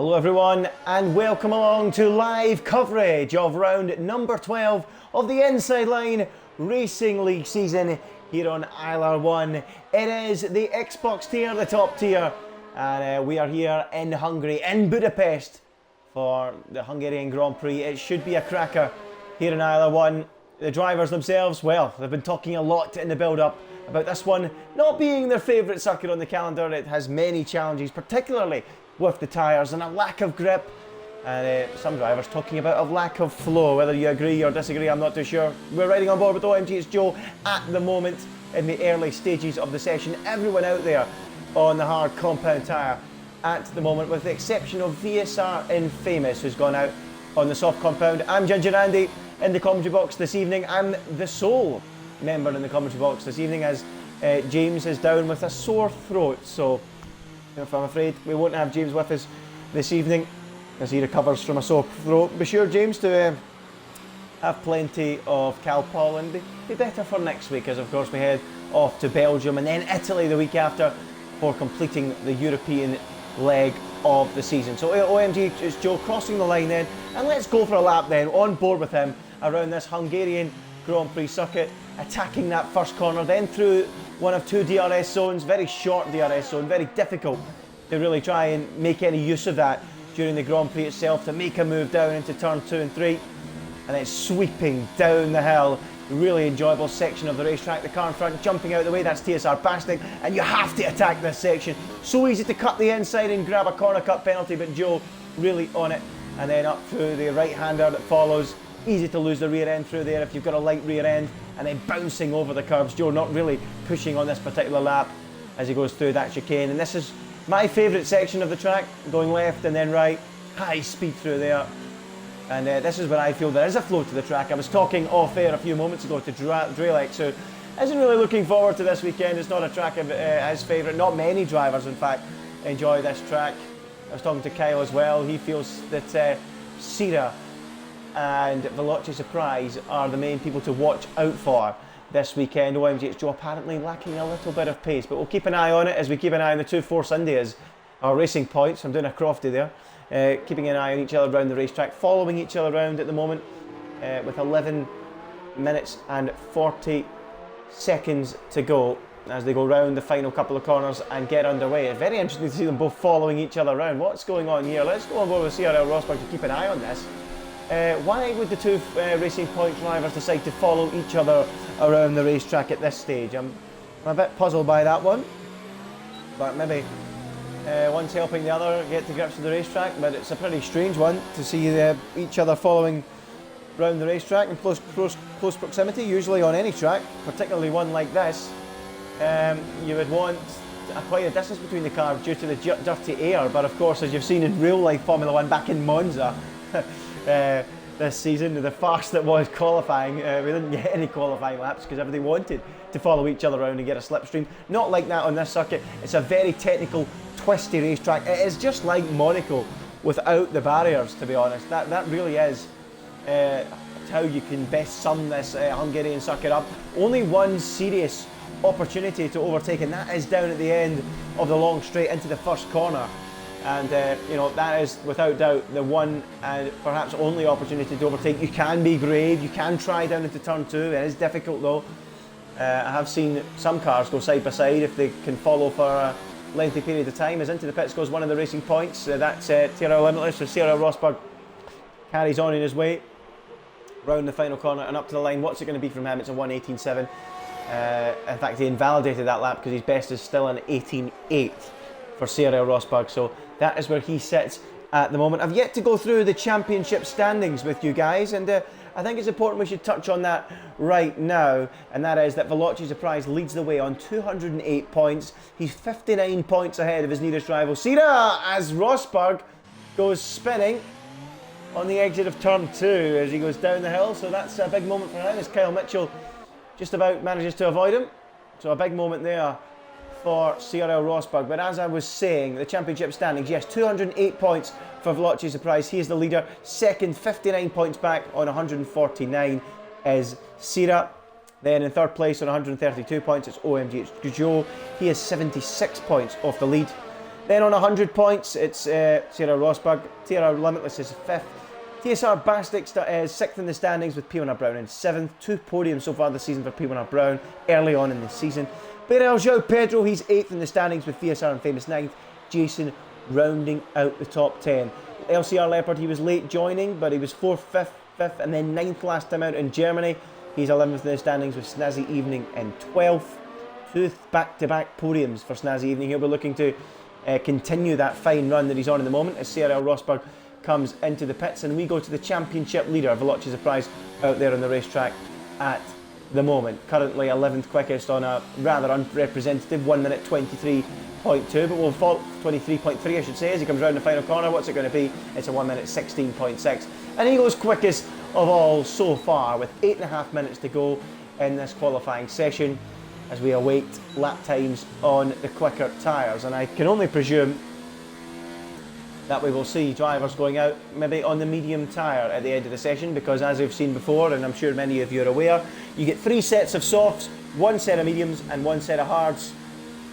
Hello everyone and welcome along to live coverage of round number 12 of the Inside Line Racing League season here on ILR1. It is the Xbox tier, the top tier, and we are here in Hungary, in Budapest, for the Hungarian Grand Prix. It should be a cracker here in ILR1. The drivers themselves, well, they've been talking a lot in the build-up about this one not being their favourite circuit on the calendar. It has many challenges, particularly with the tyres and a lack of grip, and some drivers talking about a lack of flow. Whether you agree or disagree, I'm not too sure. We're riding on board with OMG, it's Joe at the moment in the early stages of the session. Everyone out there on the hard compound tyre at the moment, with the exception of VSR Infamous, who's gone out on the soft compound. I'm Ginger Andy in the commentary box this evening. I'm the sole member in the commentary box this evening, as James is down with a sore throat, so if I'm afraid we won't have James with us this evening as he recovers from a sore throat. Be sure, James, to have plenty of Calpol and be better for next week, as of course we head off to Belgium and then Italy the week after for completing the European leg of the season. So OMG, it's Joe crossing the line then, and let's go for a lap then on board with him around this Hungarian Grand Prix circuit, attacking that first corner, then through one of two DRS zones, very short DRS zone, very difficult to really try and make any use of that during the Grand Prix itself, to make a move down into turn 2 and 3, and then sweeping down the hill. Really enjoyable section of the racetrack. The car in front jumping out of the way, that's TSR Basting, and you have to attack this section. So easy to cut the inside and grab a corner cut penalty, but Joe really on it, and then up through the right-hander that follows. Easy to lose the rear end through there if you've got a light rear end, and then bouncing over the curves. Joe not really pushing on this particular lap as he goes through that chicane, and this is my favourite section of the track, going left and then right, high speed through there, and this is where I feel there is a flow to the track. I was talking off air a few moments ago to Drelex, who isn't really looking forward to this weekend. It's not a track of his favourite. Not many drivers, in fact, enjoy this track. I was talking to Kyle as well. He feels that Sira and Veloce Surprise are the main people to watch out for this weekend. OMG, it's Joe apparently lacking a little bit of pace, but we'll keep an eye on it as we keep an eye on the 2-4 Sundays, our racing points. I'm doing a crofty there, keeping an eye on each other around the racetrack, following each other around at the moment, with 11 minutes and 40 seconds to go as they go round the final couple of corners and get underway. It's very interesting to see them both following each other around. What's going on here? Let's go on board with CRL Rosberg to keep an eye on this. Why would the two Racing Point drivers decide to follow each other around the racetrack at this stage? I'm a bit puzzled by that one, but maybe one's helping the other get to grips with the racetrack, but it's a pretty strange one to see each other following around the racetrack in close proximity. Usually on any track, particularly one like this, you would want quite a distance between the cars due to the dirty air, but of course, as you've seen in real life Formula 1 back in Monza, this season, the farce that was qualifying, we didn't get any qualifying laps because everybody wanted to follow each other around and get a slipstream. Not like that on this circuit. It's a very technical, twisty racetrack. It is just like Monaco without the barriers, to be honest. That really is how you can best sum this Hungarian circuit up. Only one serious opportunity to overtake, and that is down at the end of the long straight into the first corner. And you know, that is without doubt the one and perhaps only opportunity to overtake. You can be brave, you can try down into turn 2. It is difficult though. I have seen some cars go side by side if they can follow for a lengthy period of time. As into the pits goes one of the Racing Points. That's TRL Limitless, so CRL Rosberg carries on in his way round the final corner and up to the line. What's it going to be from him? It's a 1:18.7. In fact, he invalidated that lap because his best is still an 18.8 for CRL Rosberg, so that is where he sits at the moment. I've yet to go through the championship standings with you guys, and I think it's important we should touch on that right now, and that is that Veloce Surprise leads the way on 208 points. He's 59 points ahead of his nearest rival, Sira, as Rosberg goes spinning on the exit of turn 2 as he goes down the hill, so that's a big moment for him as Kyle Mitchell just about manages to avoid him. So a big moment there for CRL Rosberg. But as I was saying, the championship standings, yes, 208 points for Veloce Surprise. He is the leader. Second, 59 points back on 149 is Sira. Then in third place on 132 points, it's OMG, it's Joe. He is 76 points off the lead. Then on 100 points, it's Sarah Rosberg. Tara Limitless is 5th. TSR Bastic is 6th in the standings with P1R Brown in 7th. 2 podiums so far this season for P1R Brown early on in the season. Berel João Pedro, he's 8th in the standings with VSR and Famous 9th. Jason rounding out the top 10. LCR Leopard, he was late joining, but he was 4th, 5th, and then 9th last time out in Germany. He's 11th in the standings with Snazzy Evening in 12th. 2 back-to-back podiums for Snazzy Evening. He'll be looking to continue that fine run that he's on at the moment as Sarah Rosberg comes into the pits, and we go to the championship leader, Velocis Prize, out there on the racetrack at the moment. Currently 11th quickest on a rather unrepresentative 1 minute 23.2, but we'll fall 23.3 I should say as he comes around the final corner. What's it going to be? It's a 1 minute 16.6, and he goes quickest of all so far with 8.5 minutes to go in this qualifying session as we await lap times on the quicker tyres. And I can only presume that we will see drivers going out maybe on the medium tyre at the end of the session, because as we've seen before, and I'm sure many of you are aware, you get 3 sets of softs, 1 set of mediums and 1 set of hards.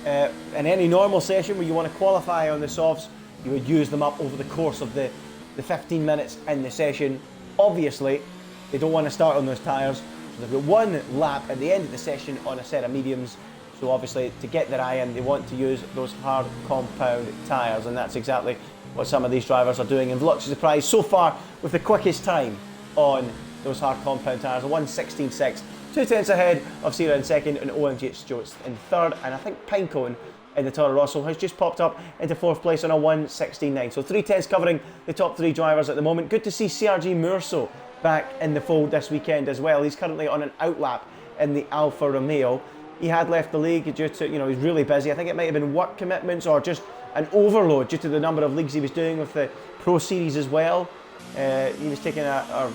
In any normal session where you want to qualify on the softs, you would use them up over the course of the 15 minutes in the session. Obviously, they don't want to start on those tyres, so they've got 1 lap at the end of the session on a set of mediums. So obviously, to get their eye in, they want to use those hard compound tyres, and that's exactly what some of these drivers are doing. And Velocis Prize so far with the quickest time on those hard compound tyres, a 1:16.6, 2/10 ahead of Sierra in 2nd and OMG Stewart's in 3rd, and I think Pinecone in the Toro Rosso has just popped up into 4th place on a 1:16.9. So 3/10 covering the top 3 drivers at the moment. Good to see CRG Murso back in the fold this weekend as well. He's currently on an outlap in the Alfa Romeo. He had left the league due to, he's really busy. I think it might have been work commitments or just an overload due to the number of leagues he was doing with the Pro Series as well. He was taking a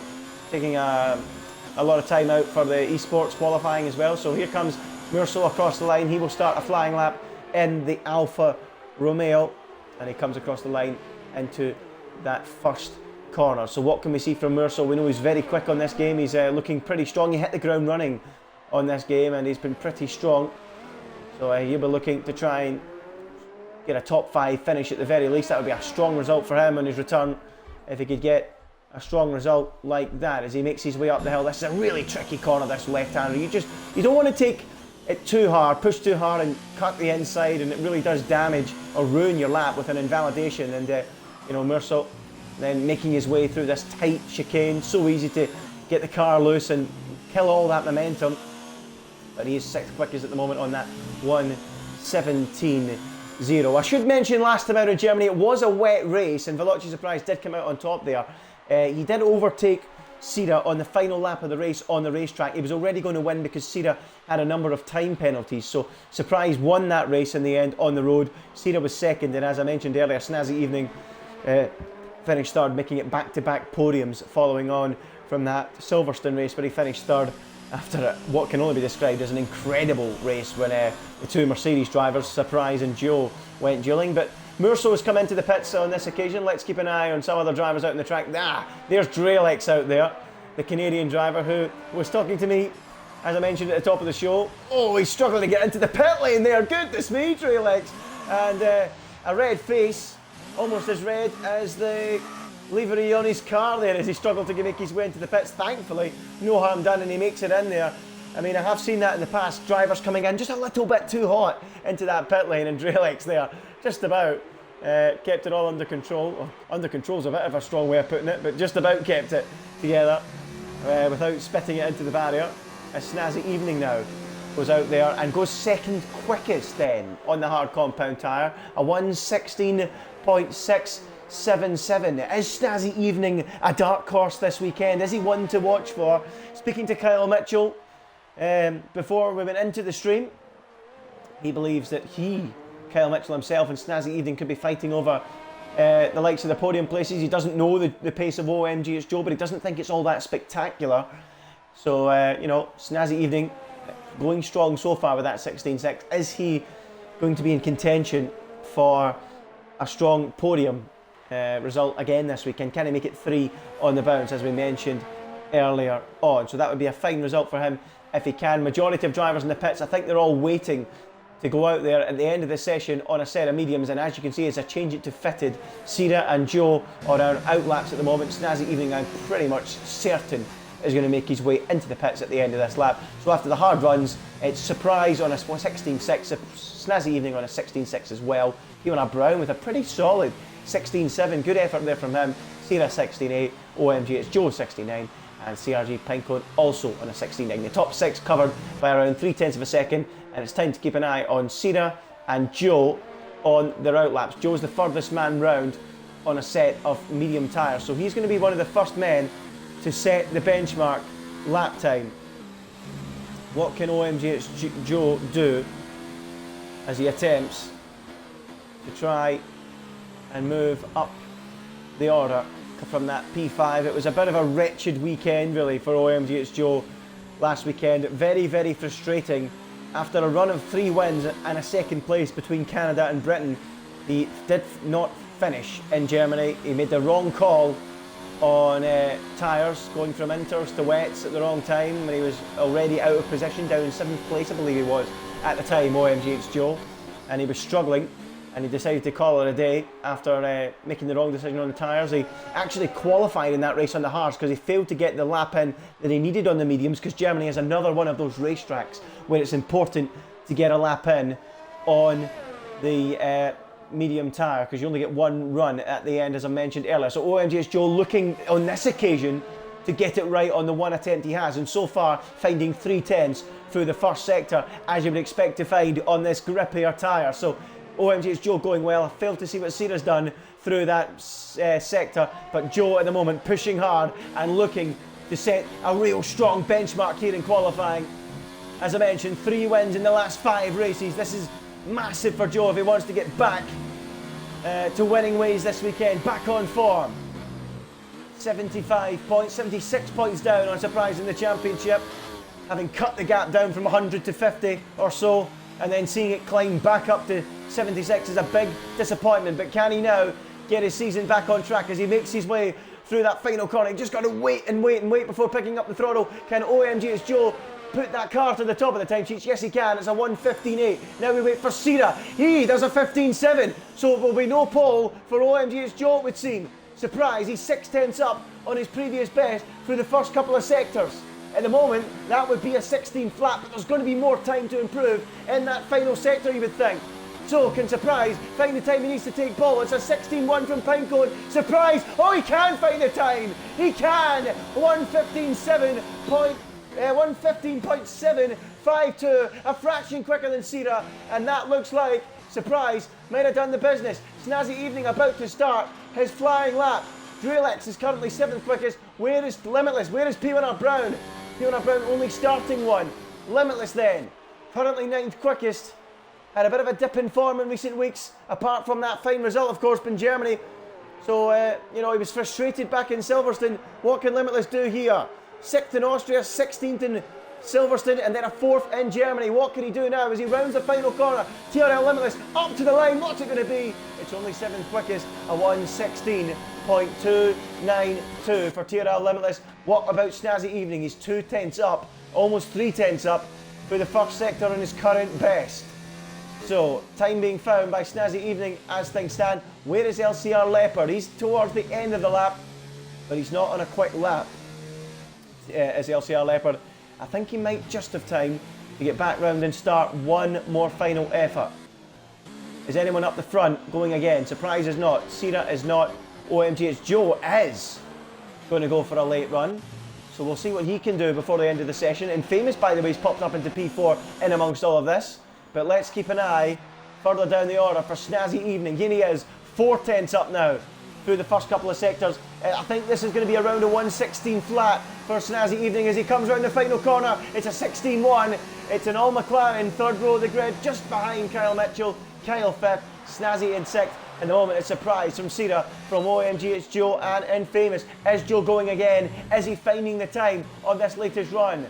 lot of time out for the Esports qualifying as well. So here comes Murso across the line. He will start a flying lap in the Alfa Romeo, and he comes across the line into that first corner. So what can we see from Murso? We know he's very quick on this game. He's looking pretty strong. He hit the ground running on this game, and he's been pretty strong. So he'll be looking to try and get a top 5 finish at the very least. That would be a strong result for him on his return if he could get a strong result like that as he makes his way up the hill. This is a really tricky corner, this left-hander. You don't want to take it too hard, push too hard and cut the inside, and it really does damage or ruin your lap with an invalidation. And Murso then making his way through this tight chicane, so easy to get the car loose and kill all that momentum. But he is 6th quickest at the moment on that 1:17.0. I should mention last time out in Germany it was a wet race, and Velocis Prize did come out on top there. He did overtake Sira on the final lap of the race on the racetrack. He was already going to win because Sira had a number of time penalties. So Surprise won that race in the end on the road. Sira was 2nd, and as I mentioned earlier, Snazzy Evening finished 3rd, making it back-to-back podiums following on from that Silverstone race where he finished 3rd after what can only be described as an incredible race when the 2 Mercedes drivers, Surprise and Joe, went dueling. But Murso has come into the pits on this occasion. Let's keep an eye on some other drivers out in the track. There's Dralex out there, the Canadian driver who was talking to me, as I mentioned at the top of the show. Oh, he's struggling to get into the pit lane there. Goodness me, Dralex. And a red face, almost as red as the livery on his car there as he struggled to make his way into the pits. Thankfully, no harm done, and he makes it in there. I mean, I have seen that in the past, drivers coming in just a little bit too hot into that pit lane, and Dralex there just about kept it all under control. Well, under control's a bit of a strong way of putting it, but just about kept it together without spitting it into the barrier. A Snazzy Evening now goes out there and goes 2nd quickest then on the hard compound tyre, a 1:16.677. Is Snazzy Evening a dark horse this weekend? Is he one to watch for? Speaking to Kyle Mitchell before we went into the stream, he believes that Kyle Mitchell himself and Snazzy Evening could be fighting over the likes of the podium places. He doesn't know the pace of OMG it's Joe, but he doesn't think it's all that spectacular. So, Snazzy Evening going strong so far with that 16.6. Is he going to be in contention for a strong podium result again this weekend? Can he make it 3 on the bounce, as we mentioned earlier on? So that would be a fine result for him if he can. Majority of drivers in the pits, I think they're all waiting to go out there at the end of the session on a set of mediums, and as you can see, as I change it to fitted, Sira and Joe are our outlaps at the moment. Snazzy Evening, I'm pretty much certain, is going to make his way into the pits at the end of this lap. So after the hard runs, it's Surprise on a 16.6, Snazzy Evening on a 16.6 as well. Fiona Brown with a pretty solid 16.7, good effort there from him. Sira 16.8, OMG it's Joe 69, and CRG Pinecone also on a 16.9. The top 6 covered by around 0.3 of a second, and it's time to keep an eye on Sira and Joe on their outlaps. Joe's the furthest man round on a set of medium tyres, so he's going to be one of the first men to set the benchmark lap time. What can OMG Joe do as he attempts to try and move up the order from that P5? It was a bit of a wretched weekend really for OMG Joe last weekend. Very, very frustrating. After a run of 3 wins and a second place between Canada and Britain, he did not finish in Germany. He made the wrong call on tyres, going from inters to wets at the wrong time when he was already out of position, down in 7th place I believe he was at the time, OMG Joe, and he was struggling, and he decided to call it a day after making the wrong decision on the tyres. He actually qualified in that race on the hards because he failed to get the lap in that he needed on the mediums, because Germany is another one of those racetracks where it's important to get a lap in on the medium tyre, because you only get one run at the end, as I mentioned earlier. So OMG Joe looking on this occasion to get it right on the one attempt he has, and so far finding 3/10 through the first sector, as you would expect to find on this grippier tyre. So OMG Joe going well. I failed to see what Sira's done through that sector, but Joe at the moment pushing hard and looking to set a real strong benchmark here in qualifying. As I mentioned, 3 wins in the last 5 races. This is massive for Joe if he wants to get back to winning ways this weekend, back on form. 75 points, 76 points down on Surprise in the championship, having cut the gap down from 100 to 50 or so, and then seeing it climb back up to 76 is a big disappointment. But can he now get his season back on track as he makes his way through that final corner? He just got to wait and wait and wait before picking up the throttle. Can OMG Joe put that car to the top of the timesheets? Yes, he can. It's a 1:15.8. Now we wait for Sira. There's a 15.7. So it will be no pole for OMG Joe, it would seem. Surprise, he's 0.6 up on his previous best through the first couple of sectors. At the moment, that would be a 16 flat, but there's going to be more time to improve in that final sector, you would think. So can Surprise find the time he needs to take pole? It's a 16.1 from Pinecone. Surprise! Oh, he can find the time! He can! 1:15.752, a fraction quicker than Sira, and that looks like Surprise might have done the business. Snazzy Evening about to start his flying lap. Drelex is currently 7th quickest. Where is Limitless? Where is P1R Brown? P1R Brown only starting one. Limitless then, currently 9th quickest. Had a bit of a dip in form in recent weeks, apart from that fine result, of course, in Germany. So, he was frustrated back in Silverstone. What can Limitless do here? 6th in Austria, 16th in Silverstone, and then a 4th in Germany. What can he do now as he rounds the final corner? TRL Limitless up to the line. What's it going to be? It's only 7th quickest, a 1:16.292 for TRL Limitless. What about Snazzy Evening? He's 2/10 up, almost 3/10 up through the first sector on his current best. So, time being found by Snazzy Evening as things stand. Where is LCR Leopard? He's towards the end of the lap, but he's not on a quick lap. As LCR Leopard, I think he might just have time to get back round and start one more final effort. Is anyone up the front going again? Surprise is not. Sira is not. OMG Joe is going to go for a late run. So we'll see what he can do before the end of the session. And Famous, by the way, is popped up into P4 in amongst all of this. But let's keep an eye further down the order for Snazzy Evening. Here he is, 4/10 up now through the first couple of sectors. I think this is going to be around a 1:16 flat for Snazzy Evening as he comes round the final corner. It's a 16.1. It's an All McLaren, 3rd row of the grid, just behind Kyle Mitchell. Kyle 5th, Snazzy in 6th. In the moment, it's Surprise from Sira, from OMG, it's Joe, and in Famous. Is Joe going again? Is he finding the time on this latest run?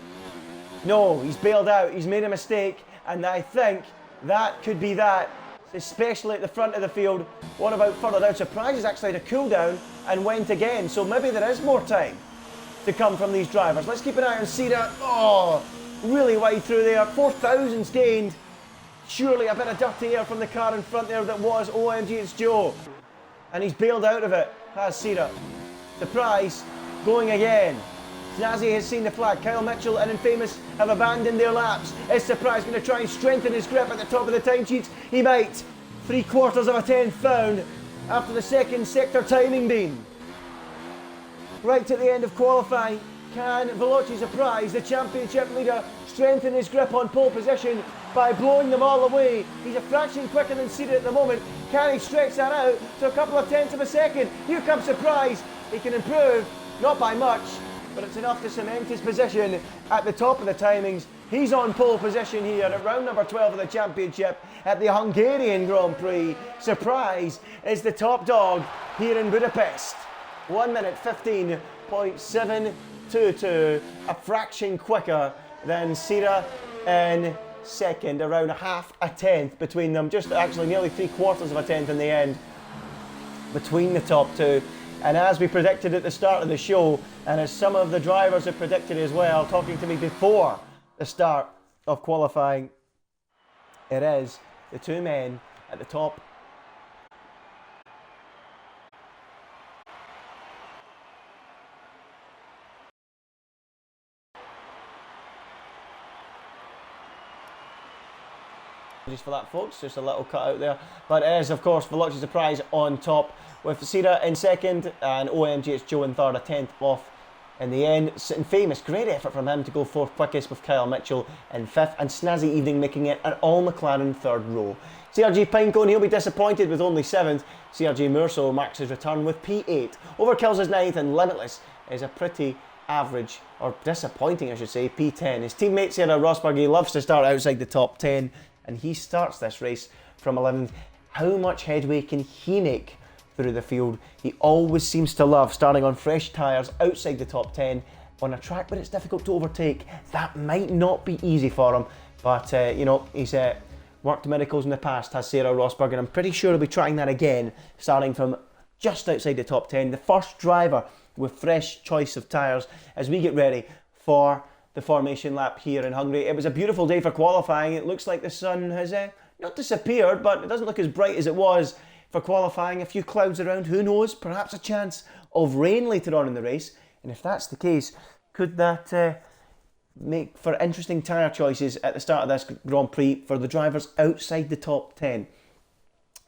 No, he's bailed out. He's made a mistake, and I think that could be that, especially at the front of the field. What about further down? Surprise has actually had a cool down and went again, so maybe there is more time to come from these drivers. Let's keep an eye on Sira. Oh, really wide through there. 4 thousandths gained surely a bit of dirty air from the car in front there that was OMG It's Joe. And he's bailed out of it, has Sira. The Prize going again. Snazzy has seen the flag. Kyle Mitchell and Infamous have abandoned their laps. Is the Prize going to try and strengthen his grip at the top of the timesheets? He might. 3/4 of a tenth found after the second sector timing beam. Right at the end of qualifying, can Veloci Surprise, the championship leader, strengthen his grip on pole position by blowing them all away? He's a fraction quicker than Sira at the moment. Can he stretch that out to a couple of tenths of a second? Here comes Surprise. He can improve, not by much, but it's enough to cement his position at the top of the timings. He's on pole position here at round number 12 of the championship at the Hungarian Grand Prix. Surprise is the top dog here in Budapest. 1 minute 15.722, a fraction quicker than Sira in second, around a tenth between them, just actually nearly 3/4 of a tenth in the end between the top two. And as we predicted at the start of the show, and as some of the drivers have predicted as well, talking to me before the start of qualifying, it is the two men at the top. Just for that, folks, just a little cut out there. But it is, of course, Veloci Surprise on top, with Sira in second and OMG It's Joe in third, a tenth off in the end. Infamous, great effort from him to go fourth quickest, with Kyle Mitchell in fifth, and Snazzy Evening making it an all McLaren third row. CRG Pinecone, he'll be disappointed with only seventh. CRG Murso marks his return with P8. Overkills is ninth, and Limitless is a pretty average, or disappointing I should say, P10. His teammate Sarah Rosberg, he loves to start outside the top 10, and he starts this race from 11th. How much headway can he make through the field? He always seems to love starting on fresh tyres outside the top 10 on a track where it's difficult to overtake. That might not be easy for him, but you know, he's worked miracles in the past, has Sarah Rosberg, and I'm pretty sure he'll be trying that again, starting from just outside the top 10. The first driver with fresh choice of tyres as we get ready for the formation lap here in Hungary. It was a beautiful day for qualifying. It looks like the sun has not disappeared, but it doesn't look as bright as it was for qualifying. A few clouds around, who knows? Perhaps a chance of rain later on in the race. And if that's the case, could that make for interesting tyre choices at the start of this Grand Prix for the drivers outside the top 10?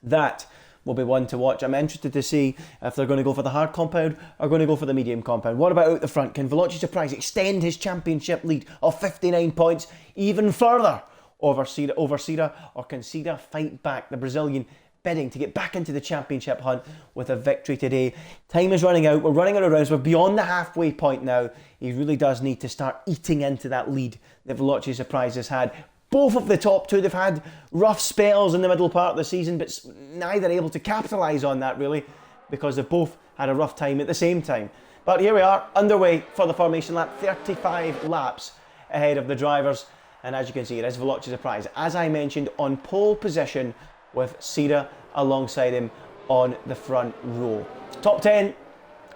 That will be one to watch. I'm interested to see if they're going to go for the hard compound or going to go for the medium compound. What about out the front? Can Veloci Surprise extend his championship lead of 59 points even further over Sira, or can Sira fight back? The Brazilian bidding to get back into the championship hunt with a victory today. Time is running out. We're running out of rounds. We're beyond the halfway point now. He really does need to start eating into that lead that Veloci Surprise has had. Both of the top two, they've had rough spells in the middle part of the season, but neither able to capitalise on that really, because they've both had a rough time at the same time. But here we are, underway for the formation lap, 35 laps ahead of the drivers, and as you can see, it is Veloci Surprise, as I mentioned, on pole position with Sira alongside him on the front row. Top 10,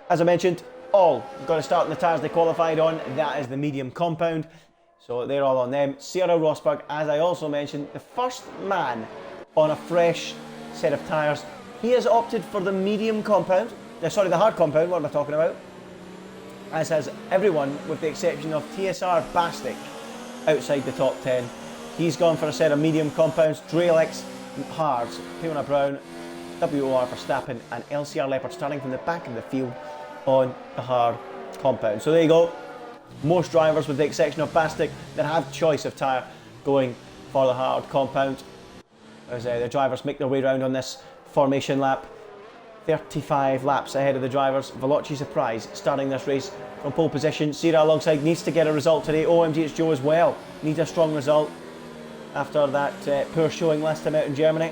as I mentioned, all got to start on the tyres they qualified on. That is the medium compound. So they're all on them. Sarah Rosberg, as I also mentioned, the first man on a fresh set of tyres. He has opted for the medium compound. The hard compound, what am I talking about? As has everyone with the exception of TSR Bastic outside the top 10. He's gone for a set of medium compounds. Dralex hards, Fiona Brown, WOR Verstappen and LCR Leopard starting from the back of the field on the hard compound. So there you go. Most drivers, with the exception of Bastic, that have choice of tyre going for the hard compound. As the drivers make their way around on this formation lap. 35 laps ahead of the drivers. Veloci Surprise starting this race from pole position. Sira alongside needs to get a result today. OMG It's Joe as well needs a strong result after that poor showing last time out in Germany.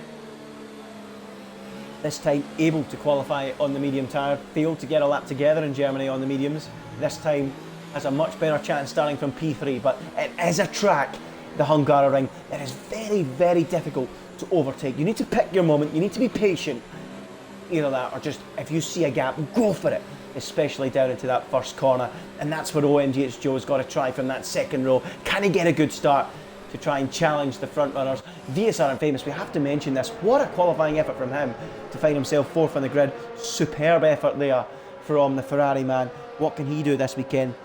This time able to qualify on the medium tyre. Failed to get a lap together in Germany on the mediums. This time has a much better chance starting from P3, but it is a track, the Hungaroring, that is very, very difficult to overtake. You need to pick your moment, you need to be patient, either that or just, if you see a gap, go for it, especially down into that first corner, and that's where OMG It's Joe's got to try from that second row. Can he get a good start? to try and challenge the front runners. VSR and Famous, we have to mention this. What a qualifying effort from him to find himself 4th on the grid. Superb effort there from the Ferrari man. What can he do this weekend?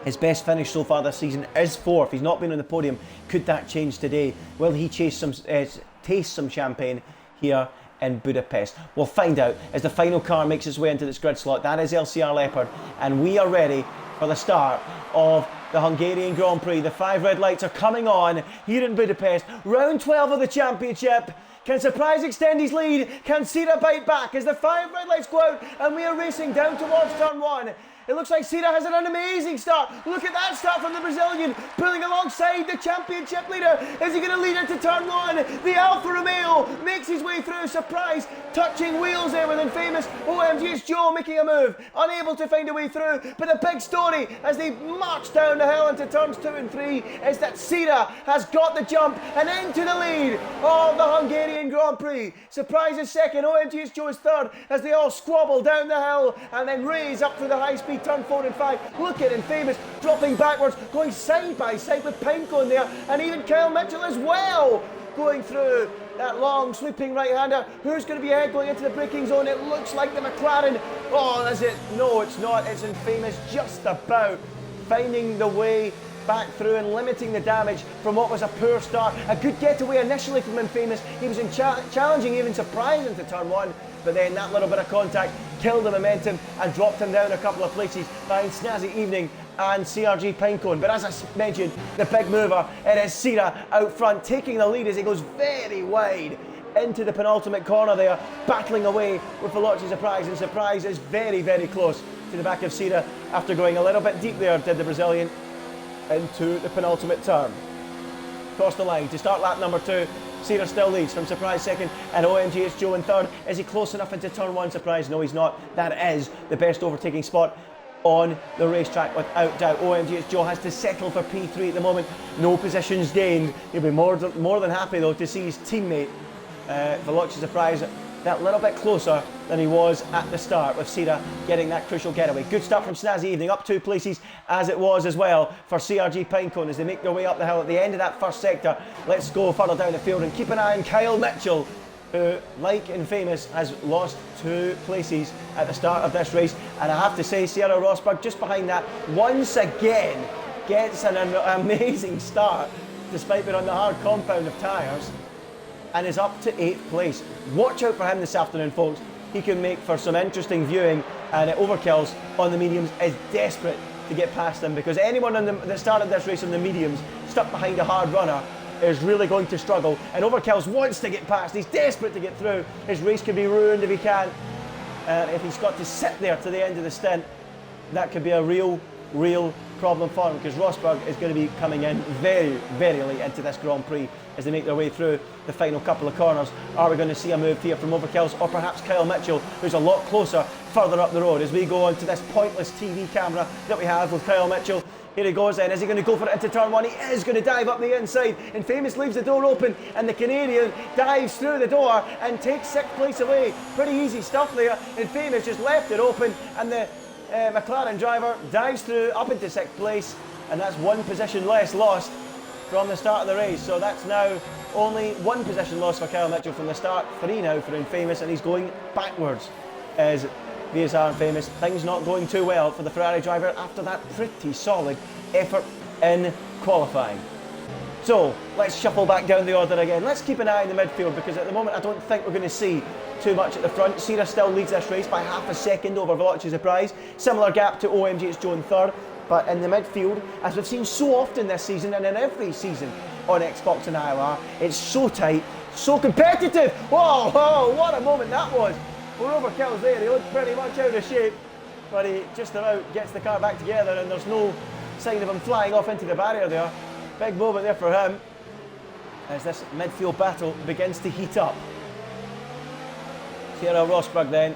His best finish so far this season is 4th. He's not been on the podium. Could that change today? Will he taste some champagne here in Budapest? We'll find out as the final car makes its way into this grid slot. That is LCR Leopard, and we are ready for the start of the Hungarian Grand Prix. The 5 red lights are coming on here in Budapest. Round 12 of the championship. Can Surprise extend his lead? Can Sira bite back as the 5 red lights go out and we are racing down towards turn 1? It looks like Sira has an amazing start. Look at that start from the Brazilian, pulling alongside the championship leader. Is he going to lead into turn 1? The Alfa Romeo makes his way through. Surprise, touching wheels there with Infamous. OMG, it's Joe making a move, unable to find a way through. But the big story as they march down the hill into turns 2 and 3 is that Sira has got the jump and into the lead of the Hungarian Grand Prix. Surprise is second, OMG, it's Joe is third as they all squabble down the hill and then raise up through the high speed turn 4 and 5. Look at Infamous dropping backwards, going side by side with Pinko in there, and even Kyle Mitchell as well going through that long sweeping right-hander. Who's going to be ahead going into the braking zone? It looks like the McLaren. Oh, is it? No, it's not. It's Infamous just about finding the way back through and limiting the damage from what was a poor start. A good getaway initially from Infamous. He was challenging, even Surprise into turn 1, but then that little bit of contact killed the momentum and dropped him down a couple of places behind Snazzy Evening and CRG Pinecone. But as I mentioned, the big mover, it is Sira out front, taking the lead as he goes very wide into the penultimate corner there, battling away with Veloci Surprise, and Surprise is very, very close to the back of Sira after going a little bit deep there, did the Brazilian, into the penultimate turn. Across the line to start lap number 2. Sira still leads from Surprise second, and OMG is Joe in third. Is he close enough into turn 1? Surprise, no he's not. That is the best overtaking spot on the racetrack without doubt. OMG is Joe has to settle for P3 at the moment. No positions gained. He'll be more than happy though to see his teammate Veloci Surprise that little bit closer than he was at the start, with Sira getting that crucial getaway. Good start from Snazzy Evening, up 2 places as it was as well for CRG Pinecone as they make their way up the hill at the end of that first sector. Let's go further down the field and keep an eye on Kyle Mitchell, who, like Infamous, has lost 2 places at the start of this race. And I have to say, Sierra Rosberg just behind that once again gets an amazing start despite being on the hard compound of tyres, and is up to 8th place. Watch out for him this afternoon, folks. He can make for some interesting viewing, and Overkills on the mediums is desperate to get past him, because anyone that started this race on the mediums stuck behind a hard runner is really going to struggle, and Overkills wants to get past. He's desperate to get through. His race could be ruined if he can't. If he's got to sit there to the end of the stint, that could be a real problem for him, because Rosberg is going to be coming in very, very late into this Grand Prix as they make their way through the final couple of corners. Are we going to see a move here from Overkills, or perhaps Kyle Mitchell, who's a lot closer further up the road, as we go on to this pointless TV camera that we have with Kyle Mitchell? Here he goes then. Is he going to go for it into turn 1? He is going to dive up the inside. Infamous leaves the door open, and the Canadian dives through the door and takes 6th place away. Pretty easy stuff there. Infamous just left it open, and the McLaren driver dives through up into 6th place, and that's 1 position less lost from the start of the race. So that's now only 1 position lost for Kyle Mitchell from the start, 3 now for Infamous, and he's going backwards as VSR Infamous. Things not going too well for the Ferrari driver after that pretty solid effort in qualifying. So let's shuffle back down the order again. Let's keep an eye on the midfield, because at the moment I don't think we're going to see too much at the front. Sira still leads this race by half a second over Veloci Surprise. Similar gap to OMG, it's Joe in third. But in the midfield, as we've seen so often this season and in every season on Xbox and ILR, it's so tight, so competitive. Whoa, whoa, what a moment that was. For Overkills there, he looked pretty much out of shape, but he just about gets the car back together, and there's no sign of him flying off into the barrier there. Big moment there for him as this midfield battle begins to heat up. Sierra Rosberg then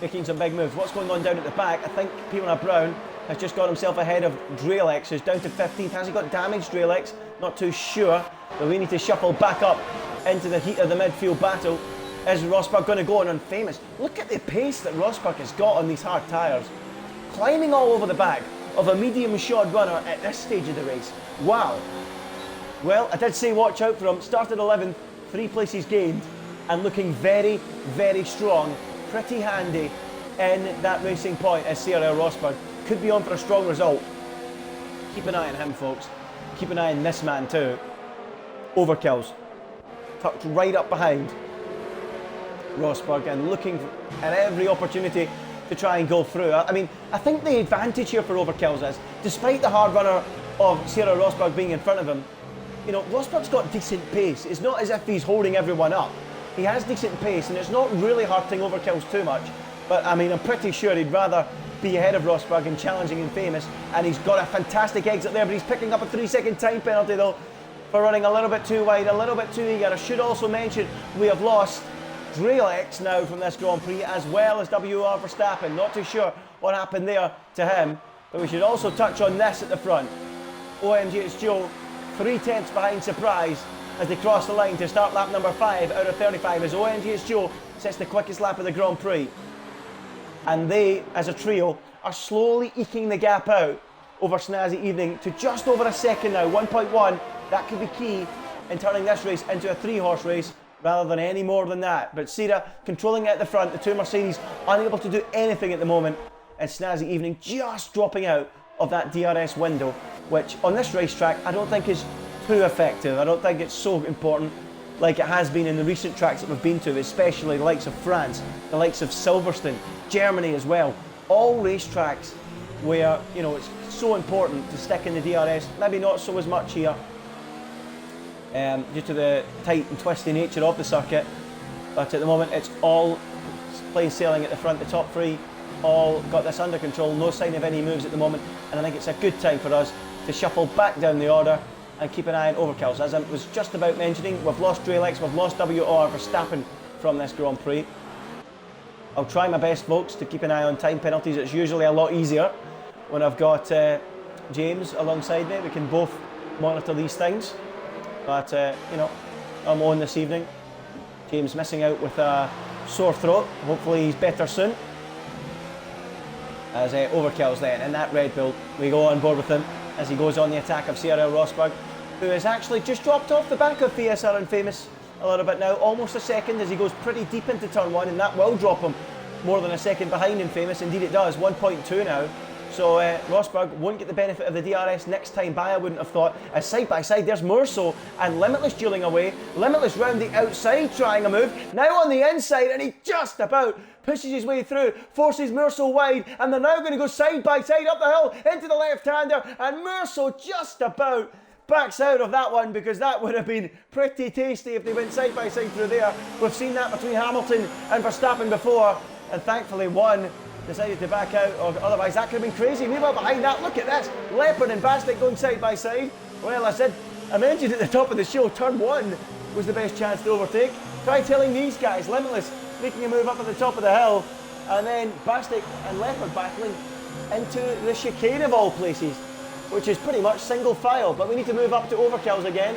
making some big moves. What's going on down at the back? I think Pimona Brown has just got himself ahead of Drelex, who's down to 15th. Has he got damaged, Drelex? Not too sure, but we need to shuffle back up into the heat of the midfield battle. Is Rosberg going to go on Infamous? Look at the pace that Rosberg has got on these hard tyres. Climbing all over the back of a medium shod runner at this stage of the race. Wow. Well, I did say watch out for him. Started 11th, 3 places gained, and looking very, very strong. Pretty handy in that racing point as CRL Rosberg. Could be on for a strong result. Keep an eye on him, folks. Keep an eye on this man too. Overkills. Tucked right up behind Rosberg and looking at every opportunity to try and go through. I mean, I think the advantage here for Overkills is, despite the hard runner of CRL Rosberg being in front of him, you know, Rosberg's got decent pace. It's not as if he's holding everyone up. He has decent pace and it's not really hurting Overkills too much. But I mean, I'm pretty sure he'd rather be ahead of Rosberg and challenging and famous. And he's got a fantastic exit there, but he's picking up a 3-second time penalty though for running a little bit too wide, a little bit too eager. I should also mention we have lost Drelex now from this Grand Prix, as well as WR Verstappen. Not too sure what happened there to him, but we should also touch on this at the front. OMG, it's Joe, 3 tenths behind Surprise as they cross the line to start lap number 5 out of 35, as OMG, it's Joe sets the quickest lap of the Grand Prix. And they, as a trio, are slowly eking the gap out over Snazzy Evening to just over a second now, 1.1. That could be key in turning this race into a 3-horse race rather than any more than that. But Sira controlling it at the front, the 2 Mercedes unable to do anything at the moment, and Snazzy Evening just dropping out of that DRS window, which on this racetrack I don't think is too effective. I don't think it's so important like it has been in the recent tracks that we've been to, especially the likes of France, the likes of Silverstone, Germany as well. All racetracks where, you know, it's so important to stick in the DRS, maybe not so as much here, due to the tight and twisty nature of the circuit, but at the moment it's all plain sailing at the front. The top 3 all got this under control, no sign of any moves at the moment, and I think it's a good time for us to shuffle back down the order and keep an eye on Overkills. As I was just about mentioning, we've lost Drelex, we've lost WR Verstappen from this Grand Prix. I'll try my best, folks, to keep an eye on time penalties. It's usually a lot easier when I've got James alongside me. We can both monitor these things. But, you know, I'm on this evening. James missing out with a sore throat. Hopefully he's better soon. As Overkills then, in that Red Bull, we go on board with him as he goes on the attack of CRL Rosberg, who has actually just dropped off the back of VSR and Famous a little bit now, almost a second, as he goes pretty deep into turn 1, and that will drop him more than a second behind in Famous. Indeed it does, 1.2 now. So Rosberg won't get the benefit of the DRS next time by, I wouldn't have thought. As side by side, there's Murso and Limitless dueling away. Limitless round the outside trying a move. Now on the inside, and he just about pushes his way through, forces Murso wide, and they're now going to go side by side up the hill into the left-hander, and Murso just about backs out of that one, because that would have been pretty tasty if they went side by side through there. We've seen that between Hamilton and Verstappen before, and thankfully one decided to back out, or otherwise that could have been crazy. Meanwhile behind that, look at this, Leopard and Bastic going side by side. Well, I mentioned at the top of the show, turn 1 was the best chance to overtake. Try telling these guys, Limitless making a move up at the top of the hill, and then Bastic and Leopard battling into the chicane of all places, which is pretty much single file. But we need to move up to Overkills again,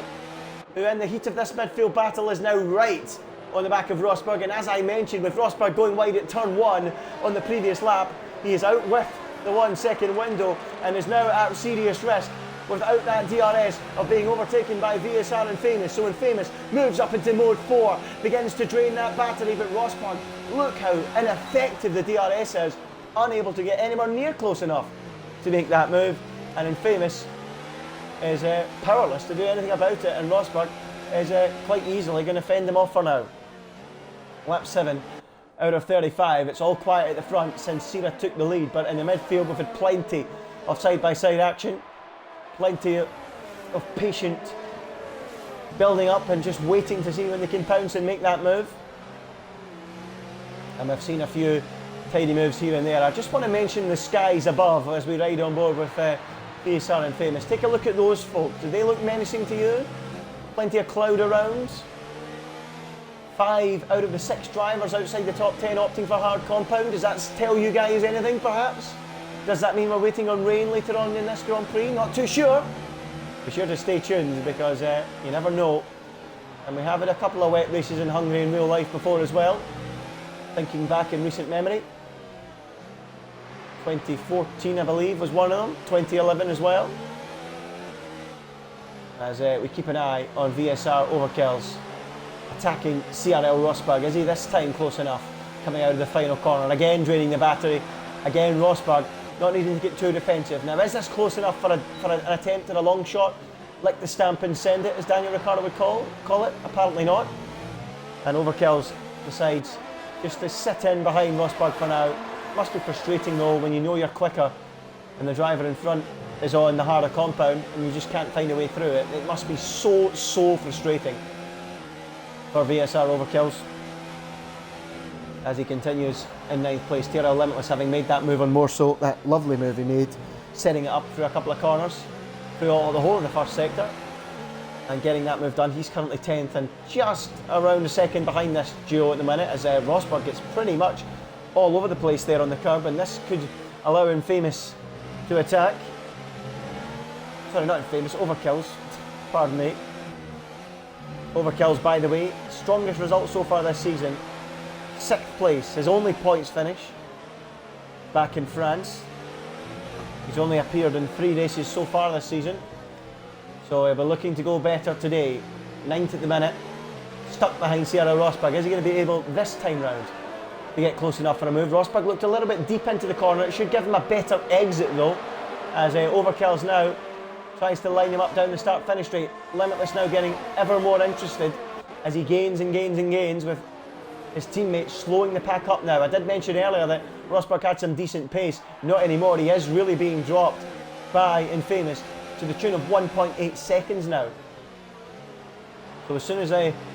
who in the heat of this midfield battle is now right on the back of Rosberg. And as I mentioned, with Rosberg going wide at turn 1 on the previous lap, he is out with the 1 second window and is now at serious risk without that DRS of being overtaken by VSR and Famous. So when Famous moves up into mode 4, begins to drain that battery, but Rosberg, look how ineffective the DRS is, unable to get anywhere near close enough to make that move, and in Famous is powerless to do anything about it, and Rosberg is quite easily going to fend them off for now. Lap 7 out of 35. It's all quiet at the front since Sira took the lead, but in the midfield we've had plenty of side-by-side action, plenty of patient building up and just waiting to see when they can pounce and make that move. And we've seen a few tidy moves here and there. I just want to mention the skies above as we ride on board with VSR and Famous. Take a look at those folks. Do they look menacing to you? Plenty of cloud around. 5 out of the 6 drivers outside the top 10 opting for hard compound. Does that tell you guys anything, perhaps? Does that mean we're waiting on rain later on in this Grand Prix? Not too sure. Be sure to stay tuned, because you never know. And we have had a couple of wet races in Hungary in real life before as well. Thinking back in recent memory. 2014, I believe, was one of them. 2011 as well. as we keep an eye on VSR Overkills attacking CRL Rosberg. Is he this time close enough? Coming out of the final corner, again draining the battery. Again Rosberg not needing to get too defensive. Now is this close enough for an attempt at a long shot? Lick the stamp and send it, as Daniel Ricciardo would call it? Apparently not. And Overkills decides just to sit in behind Rosberg for now. Must be frustrating though when you know you're quicker and the driver in front is on the harder compound and you just can't find a way through it. It must be so frustrating for VSR Overkills as he continues in 9th place. TRL Limitless having made that move on Morso, that lovely move he made, setting it up through a couple of corners, through the whole of the first sector, and getting that move done. He's currently 10th and just around a second behind this duo at the minute, as Rosberg gets pretty much all over the place there on the curb, and this could allow Infamous to attack. Sorry, not Infamous, Overkills, pardon me. Overkills, by the way, strongest result so far this season. 6th place, his only points finish back in France. He's only appeared in 3 races so far this season, so we're looking to go better today. 9th at the minute, stuck behind Sierra Rosberg. Is he going to be able this time round to get close enough for a move? Rosberg looked a little bit deep into the corner. It should give him a better exit though, as Overkills now tries to line him up down the start-finish straight. Limitless now getting ever more interested as he gains and gains and gains, with his teammates slowing the pack up now. I did mention earlier that Rosberg had some decent pace. Not anymore. He is really being dropped by Infamous to the tune of 1.8 seconds now. So as soon as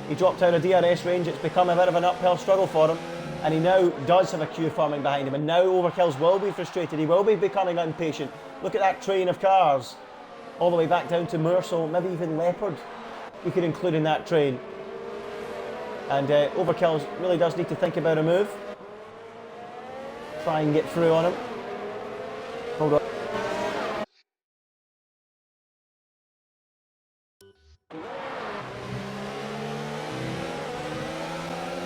he dropped out of DRS range, it's become a bit of an uphill struggle for him. And he now does have a queue forming behind him. And now Overkills will be frustrated. He will be becoming impatient. Look at that train of cars, all the way back down to Merceau, maybe even Leopard you could include in that train. And Overkills really does need to think about a move. Try and get through on him. Hold on.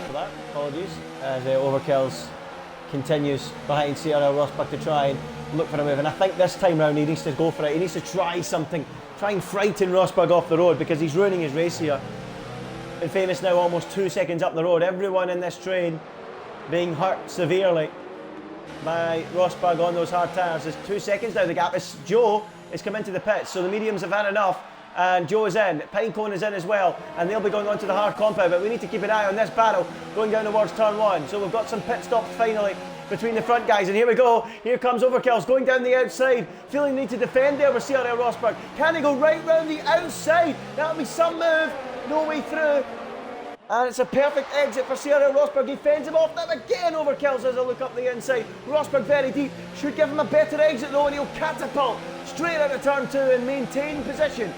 For that, apologies. As Overkills continues behind CRL Rosberg to try and look for a move. And I think this time round he needs to go for it. He needs to try something. Try and frighten Rosberg off the road, because he's ruining his race here. Infamous now almost 2 seconds up the road. Everyone in this train being hurt severely by Rosberg on those hard tyres. There's 2 seconds now. The gap is Joe has come into the pits, so the mediums have had enough, and Joe is in. Pinecone is in as well, and they'll be going on to the hard compound. But we need to keep an eye on this battle going down towards turn 1. So we've got some pit stops finally between the front guys, and here we go. Here comes Overkills going down the outside, feeling the need to defend there with CRL Rosberg. Can he go right round the outside? That'll be some move. No way through, and it's a perfect exit for CRL Rosberg. He fends him off now again. Overkills as a look up the inside. Rosberg very deep, should give him a better exit though, and he'll catapult straight out of turn 2 and maintain position.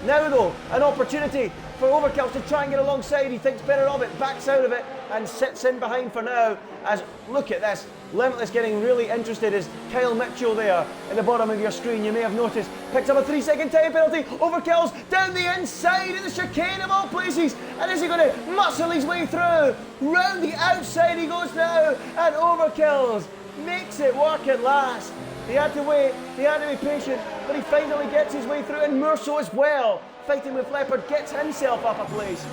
Now though, an opportunity for Overkills to try and get alongside. He thinks better of it, backs out of it and sits in behind for now. As look at this, Limitless getting really interested, as Kyle Mitchell there at the bottom of your screen, you may have noticed, picks up a 3-second time penalty. Overkills down the inside in the chicane of all places, and is he going to muscle his way through? Round the outside he goes now, and Overkills makes it work at last. He had to wait, he had to be patient, but he finally gets his way through, and Merceau as well, fighting with Leopard, gets himself up a place.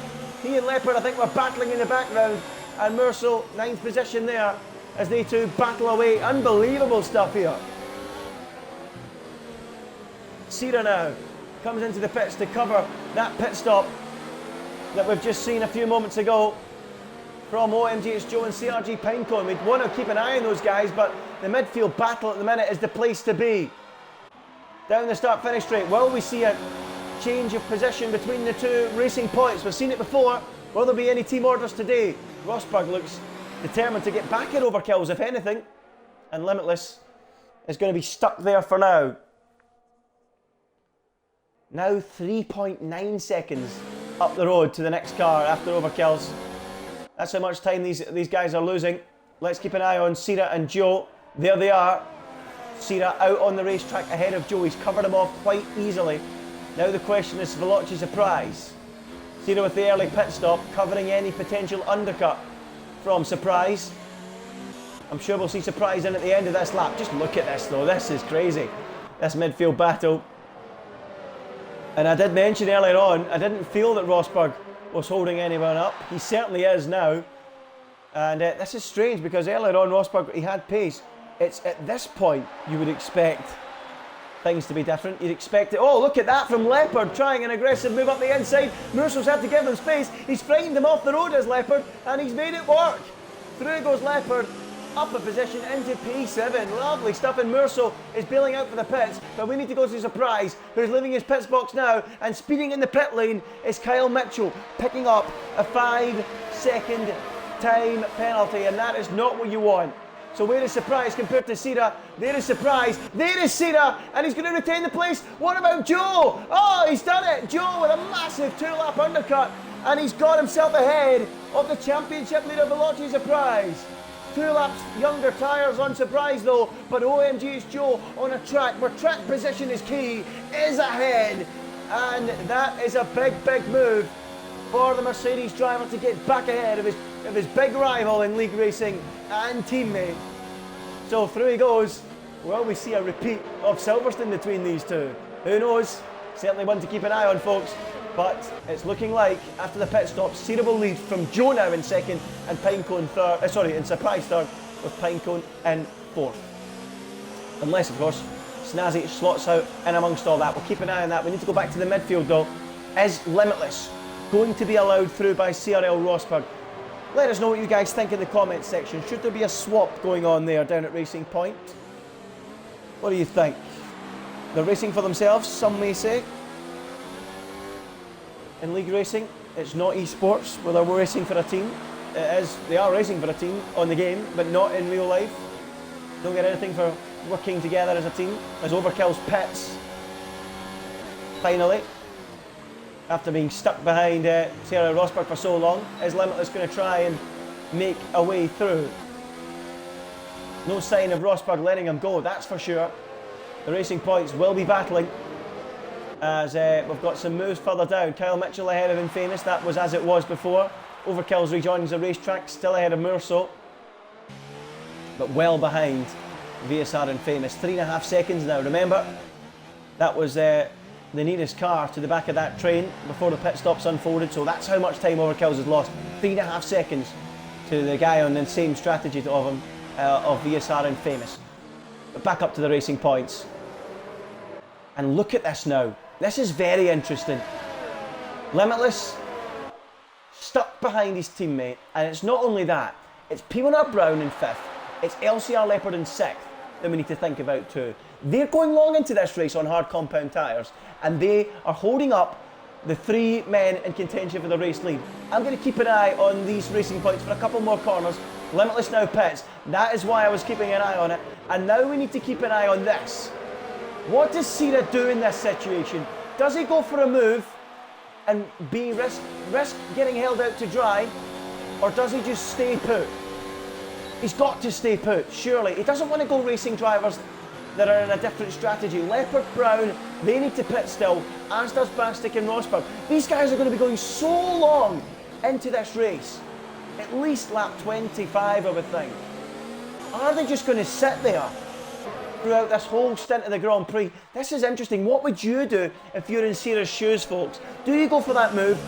He and Leopard, I think, were battling in the background, and Merceau, 9th position there, as they two battle away. Unbelievable stuff here. Cera now comes into the pits to cover that pit stop that we've just seen a few moments ago from OMGH Joe and CRG Pinecone. We'd want to keep an eye on those guys, but the midfield battle at the minute is the place to be. Down the start-finish straight, will we see a change of position between the two racing points? We've seen it before. Will there be any team orders today? Rosberg looks determined to get back at Overkills, if anything, and Limitless is going to be stuck there for now. Now 3.9 seconds up the road to the next car after Overkills. That's how much time these guys are losing. Let's keep an eye on Cera and Joe. There they are. Cera out on the racetrack ahead of Joe. He's covered him off quite easily. Now the question is Veloci Surprise. Cera with the early pit stop, covering any potential undercut from Surprise. I'm sure we'll see Surprise in at the end of this lap. Just look at this though, this is crazy. This midfield battle. And I did mention earlier on, I didn't feel that Rosberg was holding anyone up. He certainly is now. And this is strange because earlier on Rosberg, he had pace. It's at this point you would expect things to be different. You'd expect it. Oh, look at that from Leopard, trying an aggressive move up the inside. Murso's had to give him space. He's frightened him off the road as Leopard, and he's made it work. Through goes Leopard, up a position into P7. Lovely stuff, and Murso is bailing out for the pits, but we need to go to Surprise, who's leaving his pits box now, and speeding in the pit lane is Kyle Mitchell, picking up a 5-second time penalty, and that is not what you want. So where is Surprise compared to Cera? There is Surprise, there is Cera, and he's going to retain the place. What about Joe? Oh, he's done it. Joe with a massive 2-lap undercut, and he's got himself ahead of the championship leader Veloci Surprise. 2 laps younger tyres on Surprise though, but OMG it's Joe on a track where track position is key, is ahead, and that is a big move for the Mercedes driver to get back ahead of his big rival in league racing and teammate. So through he goes. Well, we see a repeat of Silverstone between these two. Who knows? Certainly one to keep an eye on, folks. But it's looking like after the pit stop, Cera will lead from Joe now in second and Pinecone third. In Surprise third, with Pinecone in fourth. Unless, of course, Snazzy slots out in amongst all that. We'll keep an eye on that. We need to go back to the midfield though. Is Limitless going to be allowed through by CRL Rosberg? Let us know what you guys think in the comments section. Should there be a swap going on there down at Racing Point? What do you think? They're racing for themselves, some may say. In league racing, it's not esports where they're racing for a team. It is, they are racing for a team on the game, but not in real life. Don't get anything for working together as a team. As Overkill's pits, finally, after being stuck behind Sarah Rosberg for so long, is Limitless going to try and make a way through? No sign of Rosberg letting him go, that's for sure. The Racing Points will be battling as we've got some moves further down. Kyle Mitchell ahead of Infamous, that was as it was before. Overkill's rejoins the racetrack, still ahead of Murso, but well behind VSR Infamous. 3.5 seconds now. Remember, that was the nearest car to the back of that train before the pit stops unfolded, so that's how much time Overkills has lost. 3.5 seconds to the guy on the same strategy of him, of VSR Infamous. But back up to the Racing Points. And look at this now. This is very interesting. Limitless stuck behind his teammate, and it's not only that, it's P1R Brown in 5th, it's LCR Leopard in 6th that we need to think about too. They're going long into this race on hard compound tyres, and they are holding up the 3 men in contention for the race lead. I'm going to keep an eye on these Racing Points for a couple more corners. Limitless now pits. That is why I was keeping an eye on it, and now we need to keep an eye on this. What does Cera do in this situation? Does he go for a move and risk getting held out to dry, or does he just stay put? He's got to stay put, surely. He doesn't want to go racing drivers that are in a different strategy. Leopard, Brown, they need to pit still, as does Bastic and Rosberg. These guys are going to be going so long into this race, at least lap 25 I would think. Are they just going to sit there throughout this whole stint of the Grand Prix? This is interesting. What would you do if you're in Cera's shoes, folks? Do you go for that move,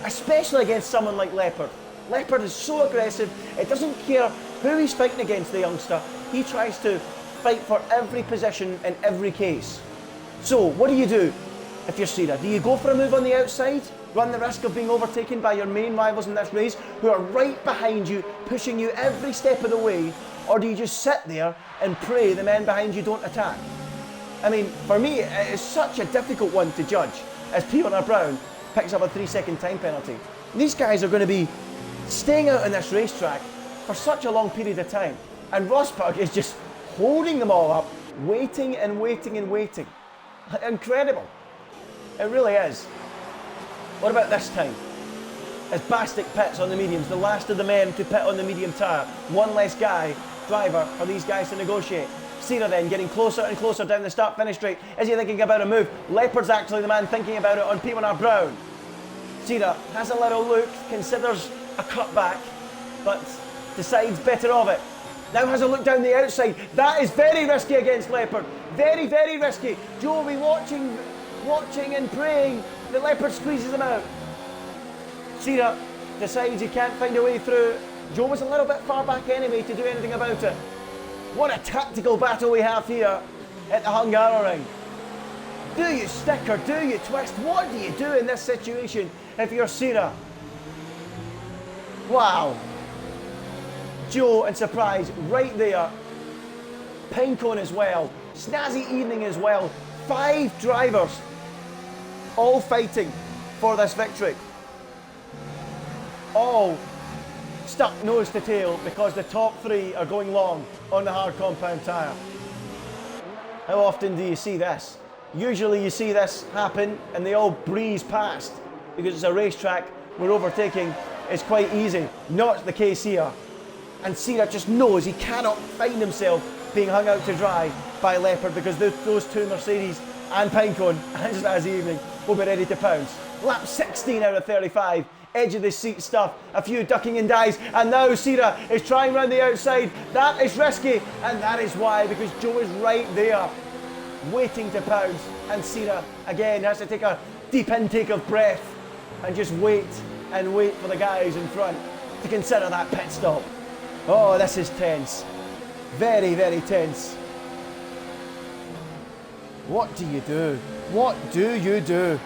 especially against someone like Leopard? Leopard is so aggressive, it doesn't care who he's fighting against, the youngster. He tries to fight for every position in every case. So, what do you do if you're Cera? Do you go for a move on the outside, run the risk of being overtaken by your main rivals in this race, who are right behind you, pushing you every step of the way? Or do you just sit there and pray the men behind you don't attack? I mean, for me, it is such a difficult one to judge, as P1R Brown picks up a 3-second time penalty. These guys are going to be staying out on this racetrack for such a long period of time, and Rosberg is just holding them all up, waiting and waiting and waiting. Incredible. It really is. What about this time? As Bastic pits on the mediums, the last of the men to pit on the medium tyre. One less driver for these guys to negotiate. Cera then getting closer and closer down the start-finish straight. Is he thinking about a move? Leopard's actually the man thinking about it on P1R Brown. Cera has a little look, considers a cutback, but decides better of it. Now has a look down the outside. That is very risky against Leopard. Very, very risky. Joe will be watching watching and praying that Leopard squeezes him out. Sira decides he can't find a way through. Joe was a little bit far back anyway to do anything about it. What a tactical battle we have here at the Hungarian. Do you stick or do you twist? What do you do in this situation if you're Sira? Wow. Joe and Surprise right there. Pinecone as well. Snazzy Evening as well. 5 drivers all fighting for this victory. All stuck nose to tail because the top 3 are going long on the hard compound tyre. How often do you see this? Usually you see this happen and they all breeze past because it's a racetrack where overtaking is quite easy. Not the case here. And Sira just knows he cannot find himself being hung out to dry by Leopard because those 2 Mercedes and Pinecone and Snazzy Evening will be ready to pounce. Lap 16 out of 35. Edge of the seat stuff, a few ducking and dives, and now Sira is trying round the outside. That is risky, and that is why, because Joe is right there, waiting to pounce, and Sira again has to take a deep intake of breath and just wait and wait for the guys in front to consider that pit stop. Oh, this is tense. Very, very tense. What do you do? What do you do?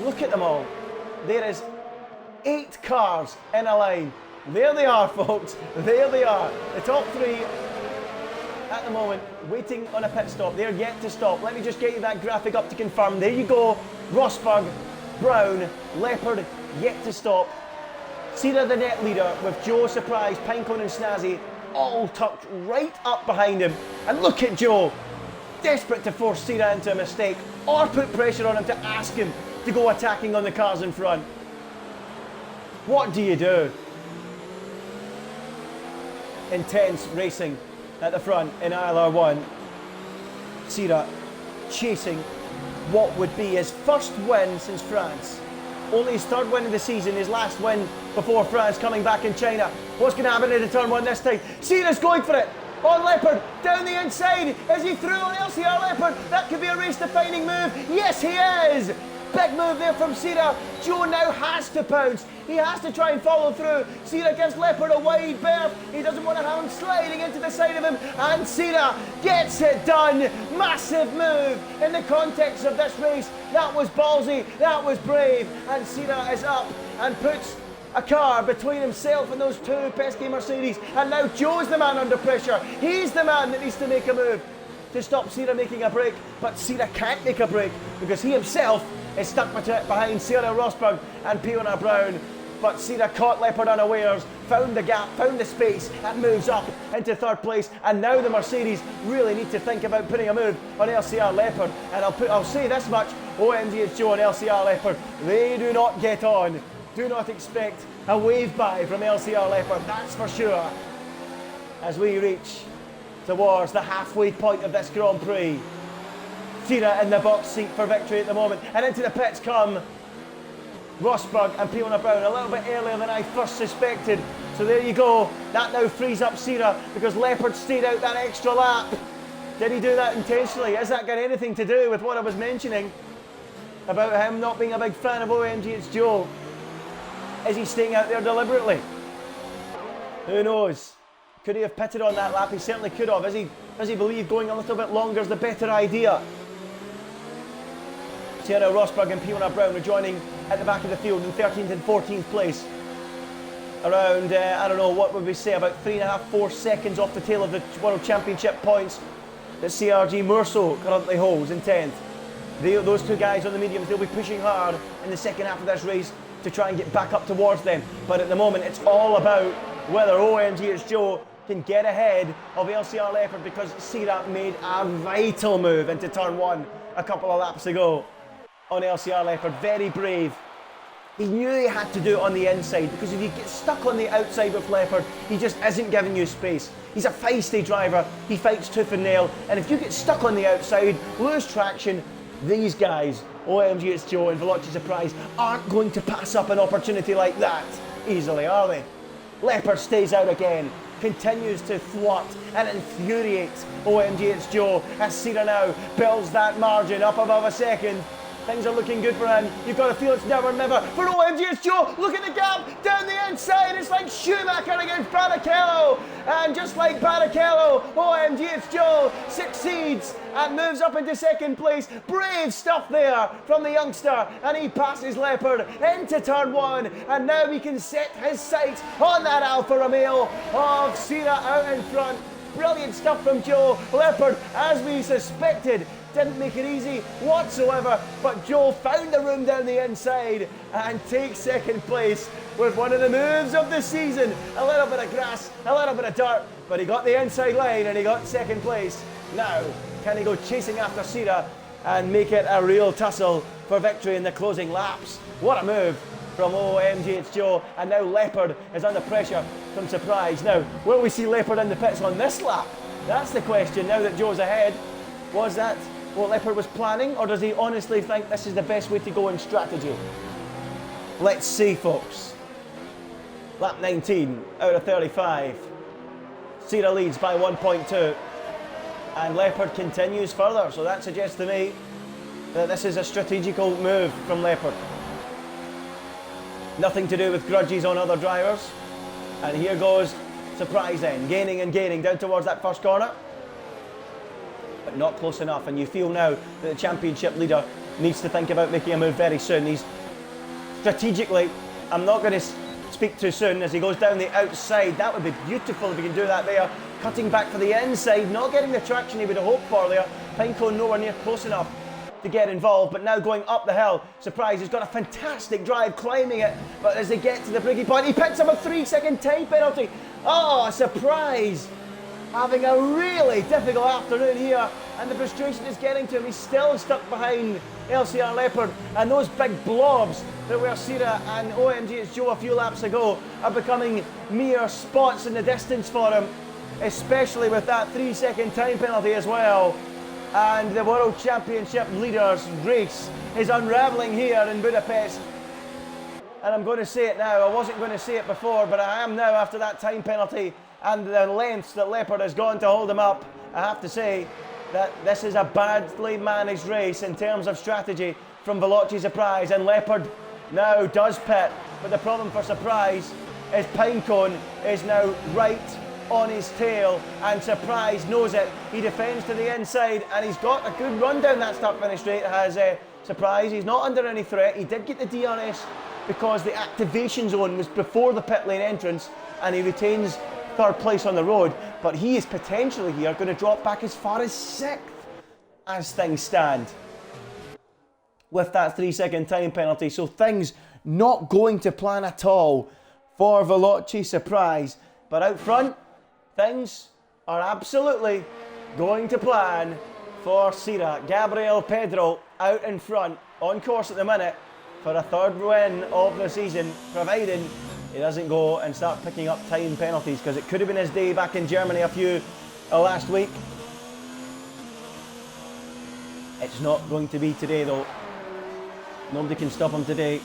Look at them all. There is 8 cars in a line. There they are, folks. There they are. The top 3 at the moment waiting on a pit stop. They're yet to stop. Let me just get you that graphic up to confirm. There you go. Rosberg, Brown, Leopard yet to stop. Sira the net leader with Joe, Surprise, Pinecone and Snazzy all tucked right up behind him. And look at Joe, desperate to force Sira into a mistake or put pressure on him to ask him to go attacking on the cars in front. What do you do? Intense racing at the front in ILR1. Sira chasing what would be his first win since France. Only his 3rd win of the season, his last win before France, coming back in China. What's going to happen into turn 1 this time? Sira's going for it. On Leopard, down the inside. Is he through on LCR Leopard? That could be a race-defining move. Yes, he is. Big move there from Sira. Joe now has to pounce. He has to try and follow through. Sira gives Leopard a wide berth. He doesn't want to have him sliding into the side of him. And Sira gets it done. Massive move in the context of this race. That was ballsy. That was brave. And Sira is up and puts a car between himself and those 2 pesky Mercedes. And now Joe's the man under pressure. He's the man that needs to make a move to stop Sira making a break. But Sira can't make a break because he himself is stuck behind Sarah Rosberg and Fiona Brown. But Sira caught Leopard unawares, found the gap, found the space, and moves up into 3rd place. And now the Mercedes really need to think about putting a move on LCR Leopard. And I'll say this much, OMG it's Joe and LCR Leopard, they do not get on. Do not expect a wave by from LCR Leopard, that's for sure. As we reach towards the halfway point of this Grand Prix. Sira in the box seat for victory at the moment. And into the pits come Rosberg and Fiona Brown a little bit earlier than I first suspected. So there you go. That now frees up Sira because Leopard stayed out that extra lap. Did he do that intentionally? Has that got anything to do with what I was mentioning about him not being a big fan of OMG It's Joe? Is he staying out there deliberately? Who knows? Could he have pitted on that lap? He certainly could have. Does he believe going a little bit longer is the better idea? Sarah Rosberg and Fiona Brown are joining at the back of the field in 13th and 14th place. Around, I don't know, what would we say, about 3.5, 4 seconds off the tail of the World Championship points that CRG Murso currently holds in 10th. Those 2 guys on the mediums, they'll be pushing hard in the second half of this race to try and get back up towards them. But at the moment, it's all about whether OMG It's Joe can get ahead of LCR Leopard because Sira made a vital move into turn 1 a couple of laps ago on LCR Leopard. Very brave. He knew he had to do it on the inside because if you get stuck on the outside with Leopard, he just isn't giving you space. He's a feisty driver. He fights tooth and nail. And if you get stuck on the outside, lose traction, these guys, OMG It's Joe and Veloci Surprise, aren't going to pass up an opportunity like that easily, are they? Leopard stays out again. continues to thwart and infuriate OMG It's Joe as Cena now builds that margin up above a second. Things are looking good for him. You've got to feel it's now or never for OMG It's Joe. Look at the gap down the inside. It's like Schumacher against Barrichello. And just like Barrichello, OMG It's Joe succeeds and moves up into second place. Brave stuff there from the youngster. And he passes Leopard into turn one. And now we can set his sights on that Alfa Romeo of Cena out in front. Brilliant stuff from Joe. Leopard, as we suspected, didn't make it easy whatsoever, but Joe found the room down the inside and takes second place with one of the moves of the season. A little bit of grass, a little bit of dirt, but he got the inside line and he got second place. Now, can he go chasing after Cena and make it a real tussle for victory in the closing laps? What a move from OMG It's Joe, and now Leopard is under pressure from Surprise. Now, will we see Leopard in the pits on this lap? That's the question now that Joe's ahead. Was that what Leopard was planning, or does he honestly think this is the best way to go in strategy? Let's see, folks. Lap 19 out of 35. Cena leads by 1.2 and Leopard continues further, so that suggests to me that this is a strategical move from Leopard. Nothing to do with grudges on other drivers. And here goes Surprise then, gaining and gaining down towards that first corner. But not close enough, and you feel now that the championship leader needs to think about making a move very soon. He's strategically, I'm not going to speak too soon, as he goes down the outside. That would be beautiful if he can do that there. Cutting back for the inside, not getting the traction he would have hoped for there. Pinecone nowhere near close enough to get involved, but now going up the hill. Surprise, he's got a fantastic drive climbing it, but as they get to the breaking point, he picks up a 3-second time penalty. Oh, Surprise! Having a really difficult afternoon here, and the frustration is getting to him. He's still stuck behind LCR Leopard, and those big blobs that were Cena and OMG It's Joe a few laps ago are becoming mere spots in the distance for him, especially with that 3-second time penalty as well. And the World Championship leaders race is unravelling here in Budapest. And I'm going to say it now, I wasn't going to say it before, but I am now after that time penalty and the lengths that Leopard has gone to hold him up. I have to say that this is a badly managed race in terms of strategy from Veloci Surprise, and Leopard now does pit, but the problem for Surprise is Pinecone is now right on his tail, and Surprise knows it. He defends to the inside, and he's got a good run down that start-finish straight. Has Surprise. He's not under any threat. He did get the DRS because the activation zone was before the pit lane entrance, and he retains third place on the road, but he is potentially here going to drop back as far as 6th as things stand with that 3-second time penalty. So things not going to plan at all for Veloci Surprise, but out front things are absolutely going to plan for Cena. Gabriel Pedro out in front, on course at the minute for a third win of the season, providing he doesn't go and start picking up time penalties, because it could have been his day back in Germany a few last week. It's not going to be today though. Nobody can stop him today,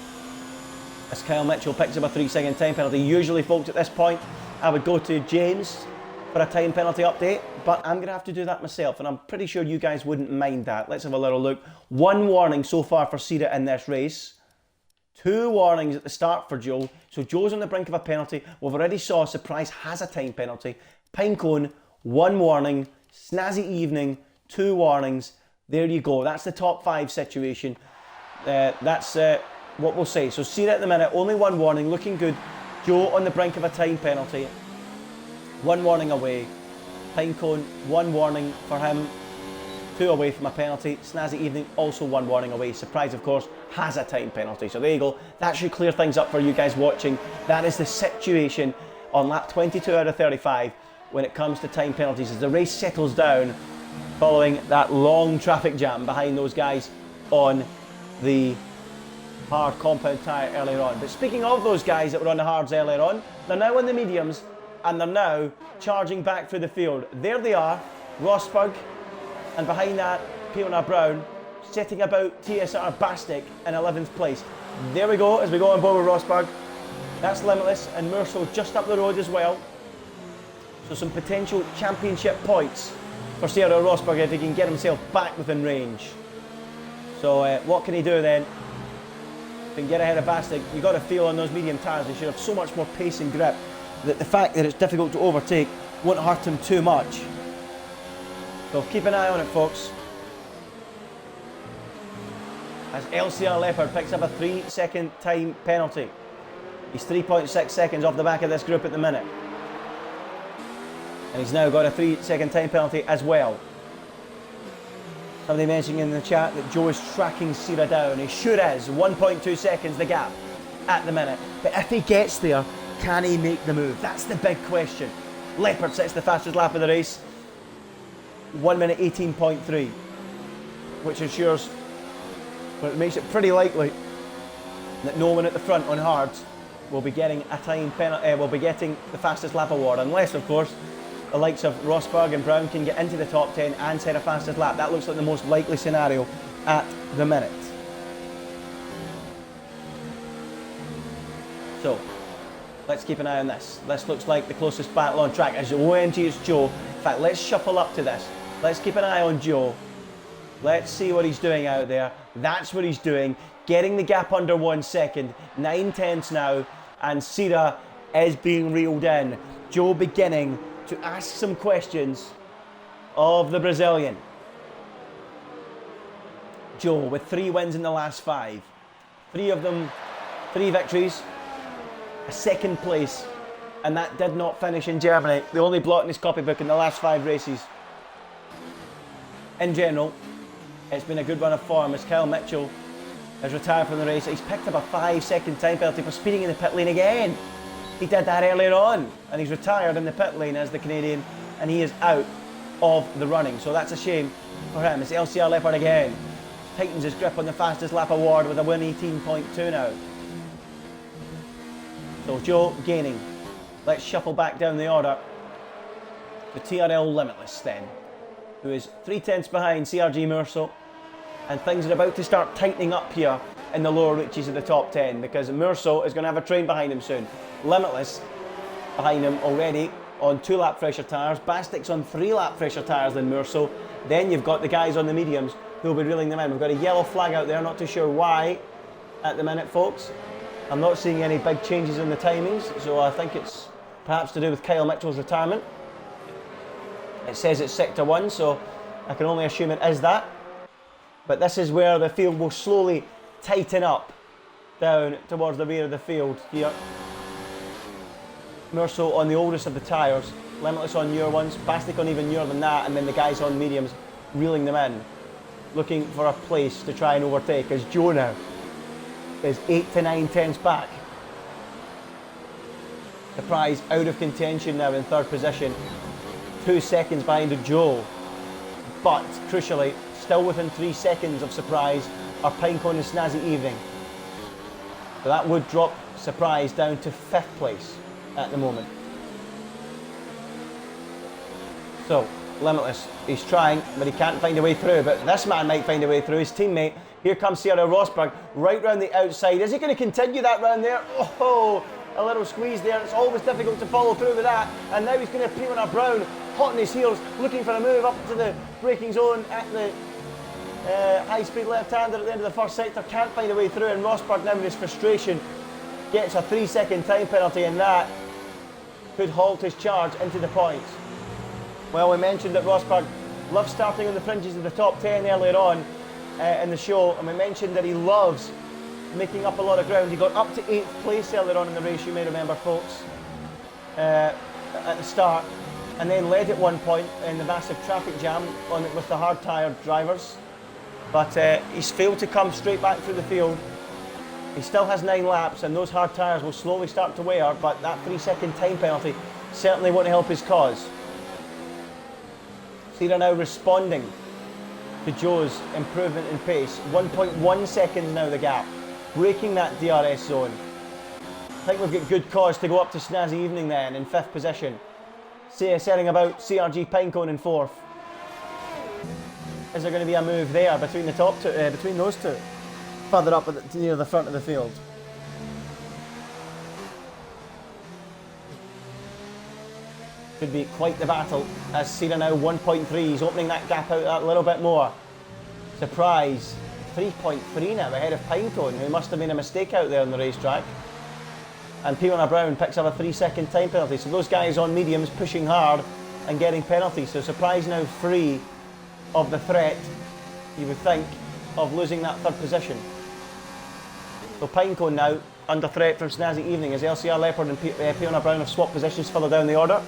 as Kyle Mitchell picks up a 3-second time penalty. Usually, folks, at this point I would go to James for a time penalty update, but I'm going to have to do that myself, and I'm pretty sure you guys wouldn't mind that. Let's have a little look. 1 warning so far for Cena in this race. 2 warnings at the start for Joe. So Joe's on the brink of a penalty. We've already saw Surprise has a time penalty. Pinecone, 1 warning. Snazzy Evening, 2 warnings. There you go. That's the top 5 situation. That's what we'll say. So Cena at the minute, only 1 warning, looking good. Joe on the brink of a time penalty. 1 warning away. Pinecone, 1 warning for him. 2 away from a penalty. Snazzy Evening, also 1 warning away. Surprise, of course, has a time penalty. So there you go. That should clear things up for you guys watching. That is the situation on lap 22 out of 35 when it comes to time penalties, as the race settles down following that long traffic jam behind those guys on the hard compound tyre earlier on. But speaking of those guys that were on the hards earlier on, they're now on the mediums, and they're now charging back through the field. There they are, Rosberg, and behind that, Piona Brown, setting about TSR Bastic in 11th place. There we go, as we go on board with Rosberg. That's Limitless, and Mursel just up the road as well. So some potential championship points for Cyril Rosberg if he can get himself back within range. So what can he do then? If he can get ahead of Bastic, you've got to feel on those medium tyres they should have so much more pace and grip that the fact that it's difficult to overtake won't hurt him too much. So keep an eye on it, folks. As LCR Leopard picks up a 3-second time penalty. He's 3.6 seconds off the back of this group at the minute. And he's now got a 3-second time penalty as well. Somebody mentioning in the chat that Joe is tracking Sira down. He sure is. 1.2 seconds the gap at the minute. But if he gets there, can he make the move? That's the big question. Leopard sets the fastest lap of the race. 1 minute 18.3. Which ensures, well, it makes it pretty likely that no one at the front on hards will be getting a time penalty, will be getting the fastest lap award, unless of course the likes of Rosberg and Brown can get into the top 10 and set a fastest lap. That looks like the most likely scenario at the minute. So let's keep an eye on this. This looks like the closest battle on track. As OMG, it's Joe. In fact, let's shuffle up to this. Let's keep an eye on Joe. Let's see what he's doing out there. That's what he's doing. Getting the gap under 1 second. 9 tenths now. And Sira is being reeled in. Joe beginning to ask some questions of the Brazilian. Joe with 3 wins in the last 5. 3 of them, 3 victories, a 2nd place, and that did not finish in Germany. The only blot in his copybook in the last 5 races. In general, it's been a good run of form as Kyle Mitchell has retired from the race. He's picked up a 5-second time penalty for speeding in the pit lane again. He did that earlier on, and he's retired in the pit lane as the Canadian, and he is out of the running. So that's a shame for him. It's LCR Leopard again. Tightens his grip on the fastest lap award with a 1:18.2 now. So Joe gaining. Let's shuffle back down the order. The TRL Limitless then, who is 3 tenths behind CRG Meursault, and things are about to start tightening up here in the lower reaches of the top 10 because Meursault is going to have a train behind him soon. Limitless behind him already on 2-lap fresher tyres. Bastic's on 3-lap fresher tyres than Meursault. Then you've got the guys on the mediums who will be reeling them in. We've got a yellow flag out there, not too sure why at the minute, folks. I'm not seeing any big changes in the timings, so I think it's perhaps to do with Kyle Mitchell's retirement. It says it's sector 1, so I can only assume it is that. But this is where the field will slowly tighten up down towards the rear of the field here. Meursault on the oldest of the tyres, Limitless on newer ones, Bastic on even newer than that, and then the guys on mediums reeling them in, looking for a place to try and overtake as Joe now is 8 to 9 tenths back. The Prix out of contention now in 3rd position, 2 seconds behind Joe, but crucially still within 3 seconds of Surprise are Pinecone and Snazzy Evening. So that would drop Surprise down to 5th place at the moment. So Limitless, he's trying, but he can't find a way through. But this man might find a way through. His teammate, here comes Cyril Rosberg, right round the outside. Is he going to continue that round there? Oh, a little squeeze there. It's always difficult to follow through with that. And now he's going to peel on a Brown, hot on his heels, looking for a move up to the braking zone at the high-speed left-hander at the end of the 1st sector. Can't find a way through, and Rosberg now with his frustration gets a 3-second time penalty, and that could halt his charge into the points. Well, we mentioned that Rosberg loves starting on the fringes of the top 10 earlier on in the show, and we mentioned that he loves making up a lot of ground. He got up to 8th place earlier on in the race, you may remember, folks, at the start, and then led at one point in the massive traffic jam with the hard-tired drivers. But he's failed to come straight back through the field. He still has 9 laps, and those hard tyres will slowly start to wear, but that 3-second time penalty certainly won't help his cause. Sira now responding to Joe's improvement in pace. 1.1 seconds now the gap, breaking that DRS zone. I think we've got good cause to go up to Snazzy Evening then in 5th position. Setting about CRG Pinecone in 4th. Is there going to be a move there between the top two, between those two, further up near the front of the field? Could be quite the battle as Sira now 1.3. He's opening that gap out a little bit more. Surprise, 3.3 now ahead of Pinecone, who must have made a mistake out there on the racetrack. And Fiona Brown picks up a 3-second time penalty. So those guys on mediums pushing hard and getting penalties. So Surprise now free of the threat, you would think, of losing that third position. So Pinecone now under threat from Snazzy Evening as LCR Leopard and Fiona Brown have swapped positions further down the order.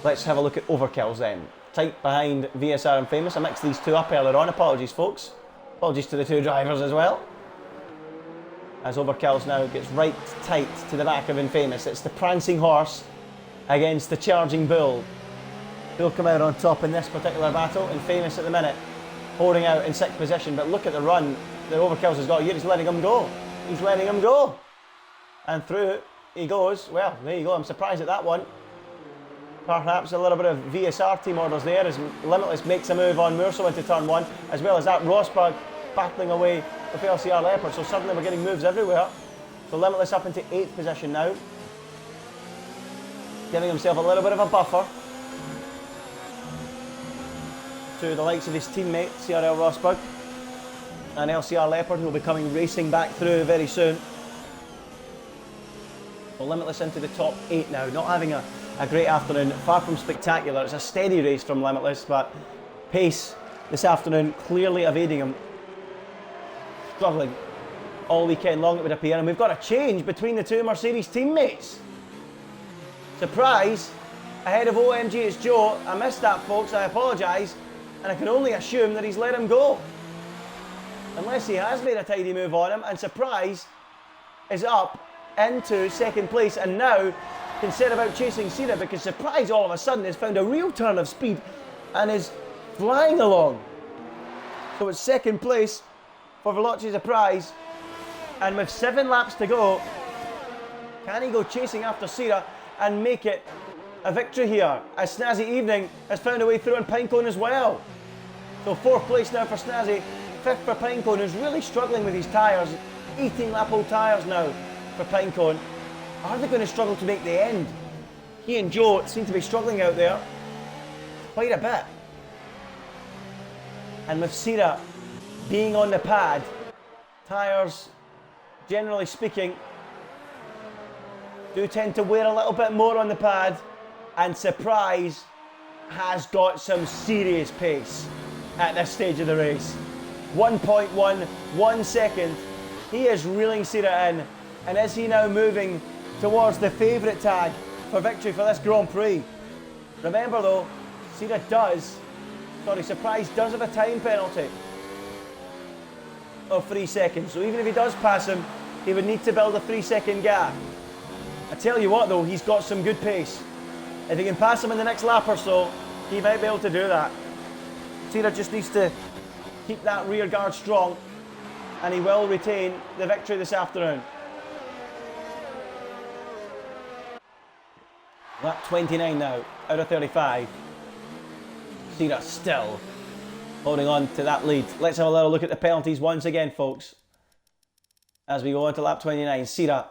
Let's have a look at overkills then. Tight behind VSR and Famous. I mixed these two up earlier on. Apologies, folks. Apologies to the two drivers as well. As overkills now gets right tight to the back of Infamous. It's the prancing horse against the charging bull. Who'll come out on top in this particular battle. Infamous at the minute holding out in 6th position, but look at the run that Overkills has got here. He's letting him go. He's letting him go. And through he goes. Well, there you go. I'm surprised at that one. Perhaps a little bit of VSR team orders there as Limitless makes a move on Murso into turn 1, as well as that Rosberg battling away with LCR Leopard. So suddenly we're getting moves everywhere. So Limitless up into 8th position now, giving himself a little bit of a buffer to the likes of his teammate CRL Rosberg and LCR Leopard, who will be coming racing back through very soon. Well, Limitless into the top 8 now, not having a great afternoon, far from spectacular. It's a steady race from Limitless, but pace this afternoon clearly evading him. Struggling all weekend long, it would appear, and we've got a change between the two Mercedes teammates. Surprise ahead of OMG, it's Joe. I missed that, folks, I apologise, and I can only assume that he's let him go. Unless he has made a tidy move on him, and Surprise is up into 2nd place and now can set about chasing Cena, because Surprise all of a sudden has found a real turn of speed and is flying along. So it's 2nd place for Veloci Surprise, and with 7 laps to go, can he go chasing after Cena and make it a victory here, as Snazzy Evening has found a way through on Pinecone as well. So 4th place now for Snazzy, 5th for Pinecone, who's really struggling with his tyres. 18 lap old tyres now for Pinecone. Are they going to struggle to make the end? He and Joe seem to be struggling out there quite a bit. And with Cena being on the pad, tyres, generally speaking, do tend to wear a little bit more on the pad, and Surprise has got some serious pace at this stage of the race. 1.11 second. He is reeling Cena in, and is he now moving towards the favourite tag for victory for this Grand Prix? Remember though, Surprise does have a time penalty of 3 seconds, so even if he does pass him, he would need to build a 3-second gap. I tell you what though, he's got some good pace. If he can pass him in the next lap or so, he might be able to do that. Cena just needs to keep that rear guard strong, and he will retain the victory this afternoon. Lap 29 now, out of 35. Cena still holding on to that lead. Let's have a little look at the penalties once again, folks. As we go on to lap 29, Cena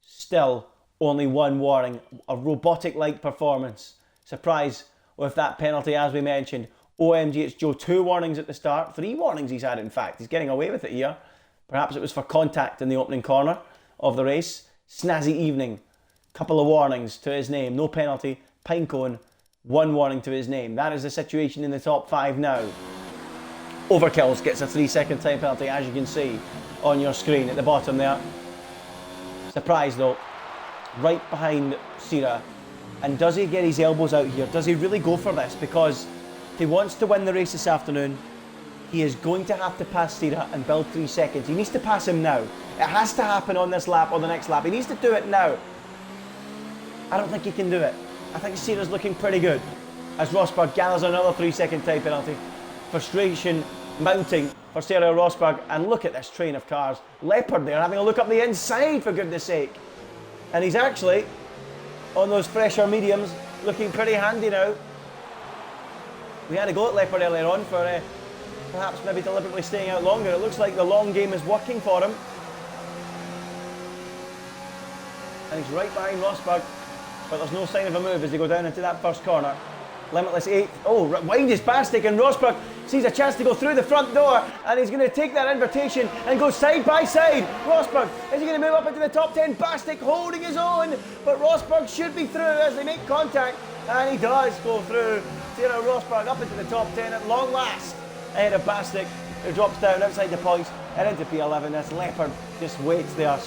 still only 1 warning. A robotic-like performance. Surprise with that penalty, as we mentioned. OMG, it's Joe, 2 warnings at the start. 3 warnings he's had, in fact. He's getting away with it here. Perhaps it was for contact in the opening corner of the race. Snazzy Evening, couple of warnings to his name. No penalty. Pinecone, 1 warning to his name. That is the situation in the top 5 now. Overkills gets a 3-second time penalty, as you can see on your screen at the bottom there. Surprise though, right behind Cena. And does he get his elbows out here? Does he really go for this? Because if he wants to win the race this afternoon, he is going to have to pass Cena and build 3 seconds. He needs to pass him now. It has to happen on this lap or the next lap. He needs to do it now. I don't think he can do it. I think Cena's looking pretty good as Rosberg gathers another 3-second time penalty. Frustration mounting for Sergio Rosberg, and look at this train of cars. Leopard there having a look up the inside, for goodness sake. And he's actually, on those fresher mediums, looking pretty handy now. We had a go at Leopard earlier on for perhaps maybe deliberately staying out longer. It looks like the long game is working for him. and he's right behind Rosberg, but there's no sign of a move as they go down into that first corner. Limitless 8th. Oh, wind is Bastic, and Rosberg sees a chance to go through the front door, and he's going to take that invitation and go side by side. Rosberg, is he going to move up into the top 10? Bastic holding his own, but Rosberg should be through as they make contact, and he does go through. Tiro Rosberg up into the top 10 at long last, ahead of Bastic, who drops down outside the points and into P11. This Leopard just waits there.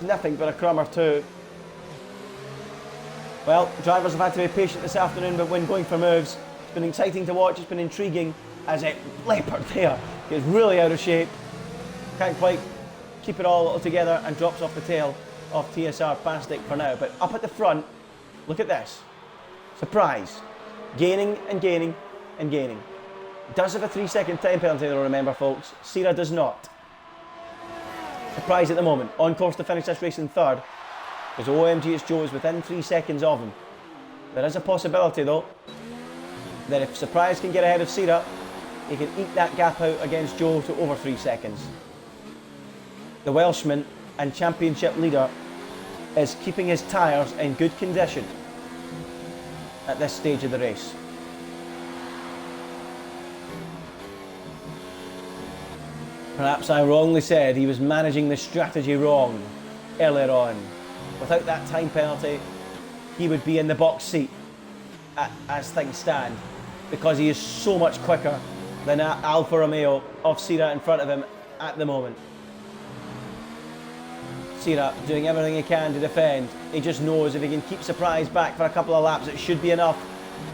Nothing but a crumb or two. Well, drivers have had to be patient this afternoon, but when going for moves, it's been exciting to watch, it's been intriguing, as a Leopard there is really out of shape. Can't quite keep it all together and drops off the tail of TSR Bastic for now. But up at the front, look at this. Surprise. Gaining and gaining and gaining. Does have a 3-second time penalty though, remember folks. Sira does not. Surprise at the moment. On course to finish this race in third. Because OMG it's Joe is within 3 seconds of him. There is a possibility though that if Surprise can get ahead of Sira, he can eke that gap out against Joe to over 3 seconds. The Welshman and championship leader is keeping his tyres in good condition at this stage of the race. Perhaps I wrongly said he was managing the strategy wrong earlier on. Without that time penalty, he would be in the box seat as things stand, because he is so much quicker than Alfa Romeo of Sira in front of him at the moment. Sira doing everything he can to defend. He just knows if he can keep Surprise back for a couple of laps, it should be enough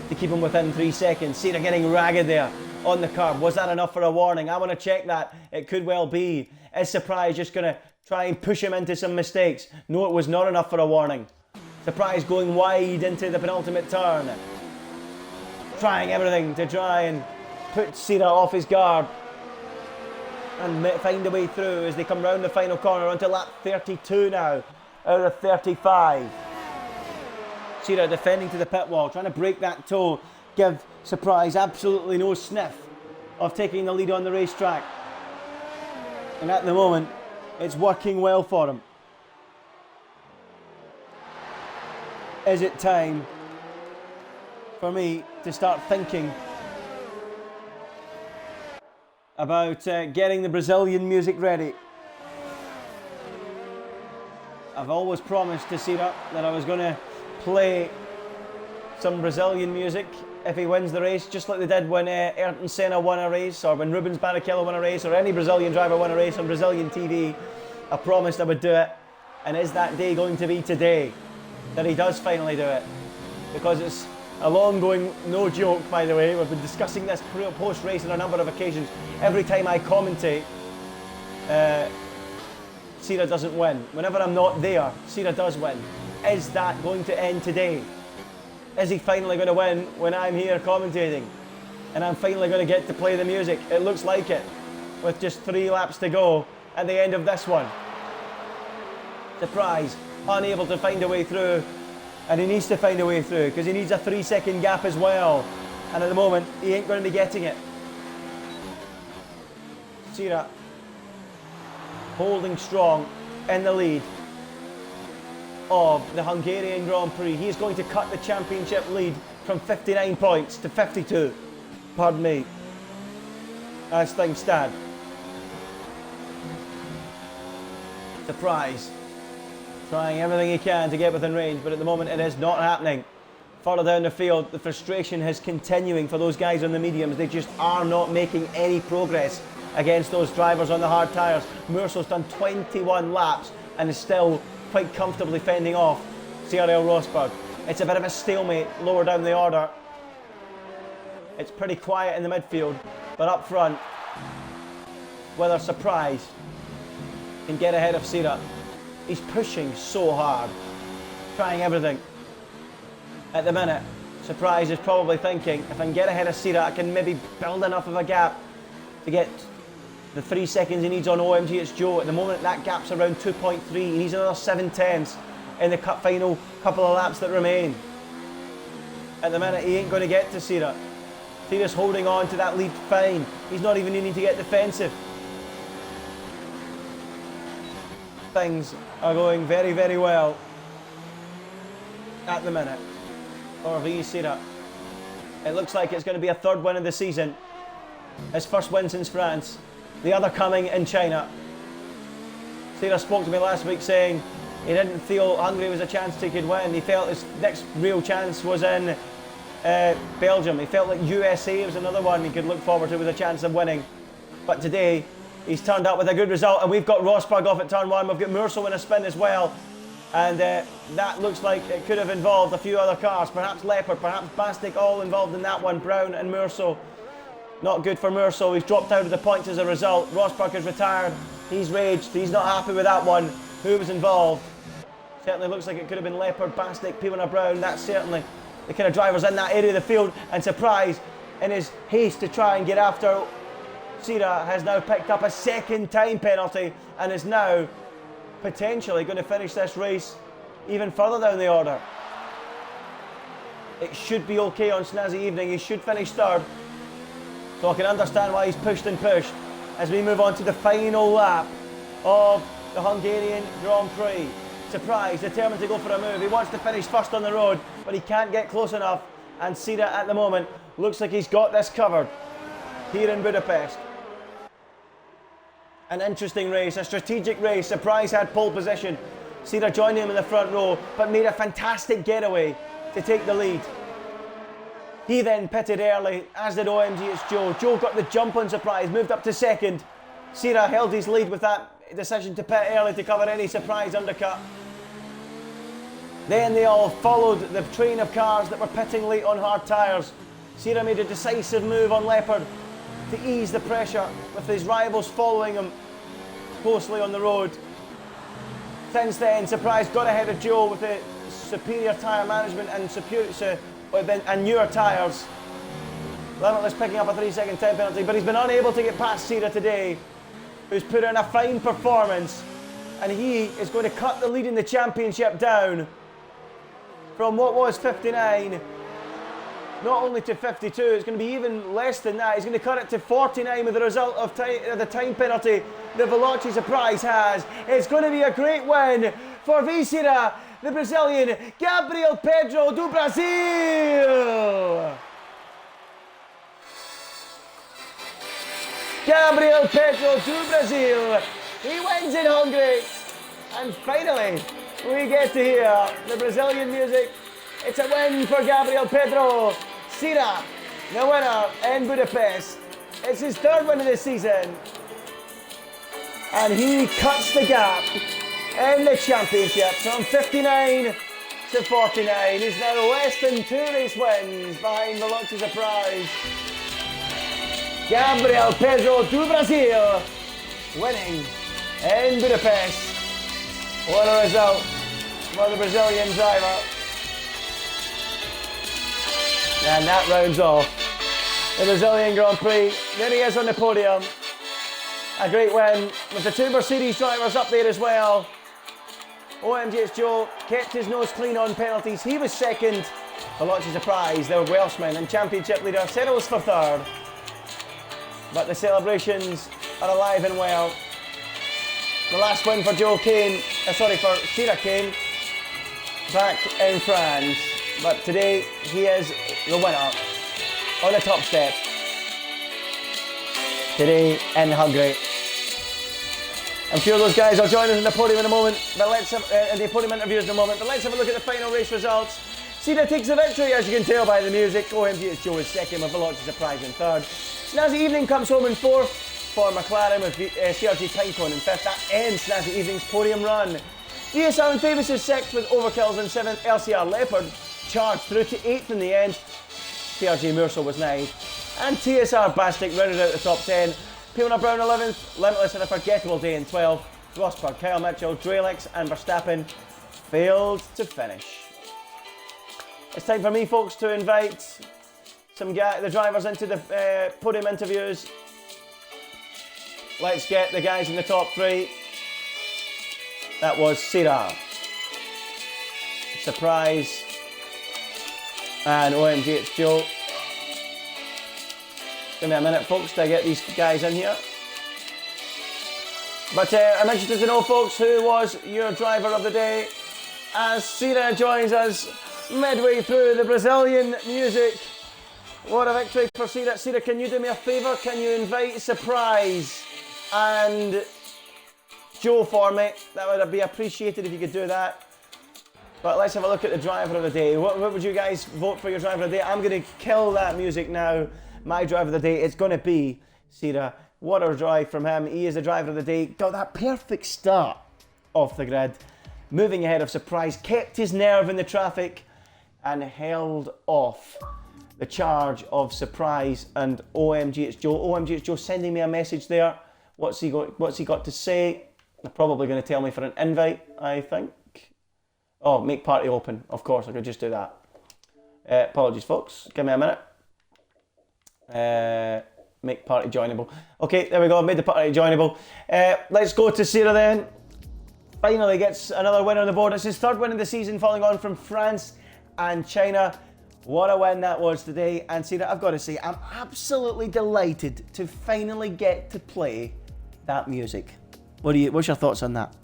to keep him within 3 seconds. Sira getting ragged there on the curb. Was that enough for a warning? I want to check that. It could well be. Is Surprise just going to try and push him into some mistakes? No, it was not enough for a warning. Surprise going wide into the penultimate turn. Trying everything to try and put Sira off his guard and find a way through as they come round the final corner onto lap 32 now out of 35. Sira defending to the pit wall, trying to break that toe, give Surprise absolutely no sniff of taking the lead on the racetrack. And at the moment, it's working well for him. Is it time for me to start thinking about getting the Brazilian music ready? I've always promised to Sira that I was going to play some Brazilian music if he wins the race, just like they did when Ayrton Senna won a race, or when Rubens Barrichello won a race, or any Brazilian driver won a race on Brazilian TV. I promised I would do it, and is that day going to be today that he does finally do it? Because it's a long-going, no joke, by the way. We've been discussing this post-race on a number of occasions. Every time I commentate, Sira doesn't win. Whenever I'm not there, Sira does win. Is that going to end today? Is he finally going to win when I'm here commentating? And I'm finally going to get to play the music? It looks like it, with just 3 laps to go at the end of this one. Surprise, unable to find a way through, and he needs to find a way through because he needs a 3-second gap as well, and at the moment he ain't going to be getting it. Sira holding strong in the lead of the Hungarian Grand Prix. He's going to cut the championship lead from 59 points to 52. Pardon me. As things stand. Surprise. Trying everything he can to get within range, but at the moment it is not happening. Further down the field, the frustration is continuing for those guys on the mediums. They just are not making any progress against those drivers on the hard tyres. Murso's done 21 laps and is still quite comfortably fending off CRL Rosberg. It's a bit of a stalemate lower down the order. It's pretty quiet in the midfield, but up front, whether Surprise can get ahead of Sira. He's pushing so hard, trying everything. At the minute, Surprise is probably thinking, if I can get ahead of Sira, I can maybe build enough of a gap to get the 3 seconds he needs on OMG It's Joe. At the moment, that gap's around 2.3. He needs another 7/10 in the final couple of laps that remain. At the minute, he ain't going to get to Sira. Sira's holding on to that lead fine. He's not even needing to get defensive. things are going very, very well at the minute for Sira. It looks like it's going to be a third win of the season. His first win since France. The other coming in China. Sira spoke to me last week saying he didn't feel Hungary was a chance he could win. He felt his next real chance was in Belgium. He felt like USA was another one he could look forward to with a chance of winning. But today, he's turned up with a good result, and we've got Rosberg off at turn 1. We've got Musso in a spin as well. And that looks like it could have involved a few other cars. Perhaps Leopard, perhaps Bastic, all involved in that one. Brown and Musso. Not good for Musso. He's dropped out of the points as a result. Rosberg is retired. He's raged. He's not happy with that one. Who was involved? Certainly looks like it could have been Leopard, Bastic, Pivona Brown. That's certainly the kind of drivers in that area of the field. And surprise, in his haste to try and get after, Sira has now picked up a second time penalty and is now potentially going to finish this race even further down the order. It should be okay on snazzy evening. He should finish third. So I can understand why he's pushed and pushed as we move on to the final lap of the Hungarian Grand Prix. Surprise, determined to go for a move. He wants to finish first on the road, but he can't get close enough. And Sira at the moment looks like he's got this covered here in Budapest. An interesting race, a strategic race. Surprise had pole position. Sira joined him in the front row, but made a fantastic getaway to take the lead. He then pitted early, as did OMG's Joe. Joe got the jump on Surprise, moved up to second. Sira held his lead with that decision to pit early to cover any Surprise undercut. Then they all followed the train of cars that were pitting late on hard tyres. Sira made a decisive move on Leopard to ease the pressure with his rivals following him closely on the road. Since then, Surprise got ahead of Joe with the superior tyre management and newer tyres. Limitless picking up a 3-second time penalty, but he's been unable to get past Sira today, who's put in a fine performance, and he is going to cut the lead in the championship down from what was 59 not only to 52, it's going to be even less than that. He's going to cut it to 49 with the result of the time penalty the Veloci Surprise has. It's going to be a great win for Sira, the Brazilian Gabriel Pedro do Brasil. Gabriel Pedro do Brasil. He wins in Hungary. And finally, we get to hear the Brazilian music. It's a win for Gabriel Pedro. Sira, the winner in Budapest. It's his third win of the season. And he cuts the gap in the championship from 59 to 49. He's now less than 2 race wins behind Veloci Surprise. Gabriel Pedro do Brasil winning in Budapest. What a result for the Brazilian driver. And that rounds off the Brazilian Grand Prix. There he is on the podium. A great win with the two Mercedes drivers up there as well. OMG's Joe kept his nose clean on penalties. He was second. Veloci Surprise, the Welshman and championship leader, settles for third. But the celebrations are alive and well. The last win for for Sira came back in France. But today, he is the winner on the top step. Today in Hungary. I'm sure those guys will join us in the podium in a moment, but let's have the podium interviews in a moment. But let's have a look at the final race results. Sira takes the victory, as you can tell by the music. OMG's Joe is second, with Veloci Surprise in third. Snazzy Evening comes home in fourth for McLaren, with CRG Pinecone in fifth. That ends Snazzy Evening's podium run. DSR and Davis is sixth with overkills in seventh. LCR Leopard charged through to 8th in the end. CRG Musso was 9th. And TSR Bastic rounded out the top 10. Pivona Brown 11th. Limitless had a forgettable day in 12th. Rosberg, Kyle Mitchell, Drelix and Verstappen failed to finish. It's time for me, folks, to invite the drivers into the podium interviews. Let's get the guys in the top 3. That was Sira, Surprise, and OMG, it's Joe. Give me a minute, folks, to get these guys in here. But I'm interested to know, folks, who was your driver of the day as Cira joins us midway through the Brazilian music. What a victory for Cira. Cira, can you do me a favour? Can you invite Surprise and Joe for me? That would be appreciated if you could do that. But let's have a look at the driver of the day. What would you guys vote for your driver of the day? I'm going to kill that music now. My driver of the day is going to be Cira. What a drive from him. He is the driver of the day. Got that perfect start off the grid. Moving ahead of Surprise. Kept his nerve in the traffic and held off the charge of Surprise. And OMG, it's Joe. OMG, it's Joe sending me a message there. What's he got to say? They're probably going to tell me for an invite, I think. Oh, make party open. Of course, I could just do that. Apologies, folks. Give me a minute. Make party joinable. Okay, there we go. I've made the party joinable. Let's go to Cira then. Finally gets another win on the board. It's his third win of the season, following on from France and China. What a win that was today. And Cira, I've got to say, I'm absolutely delighted to finally get to play that music. What's your thoughts on that?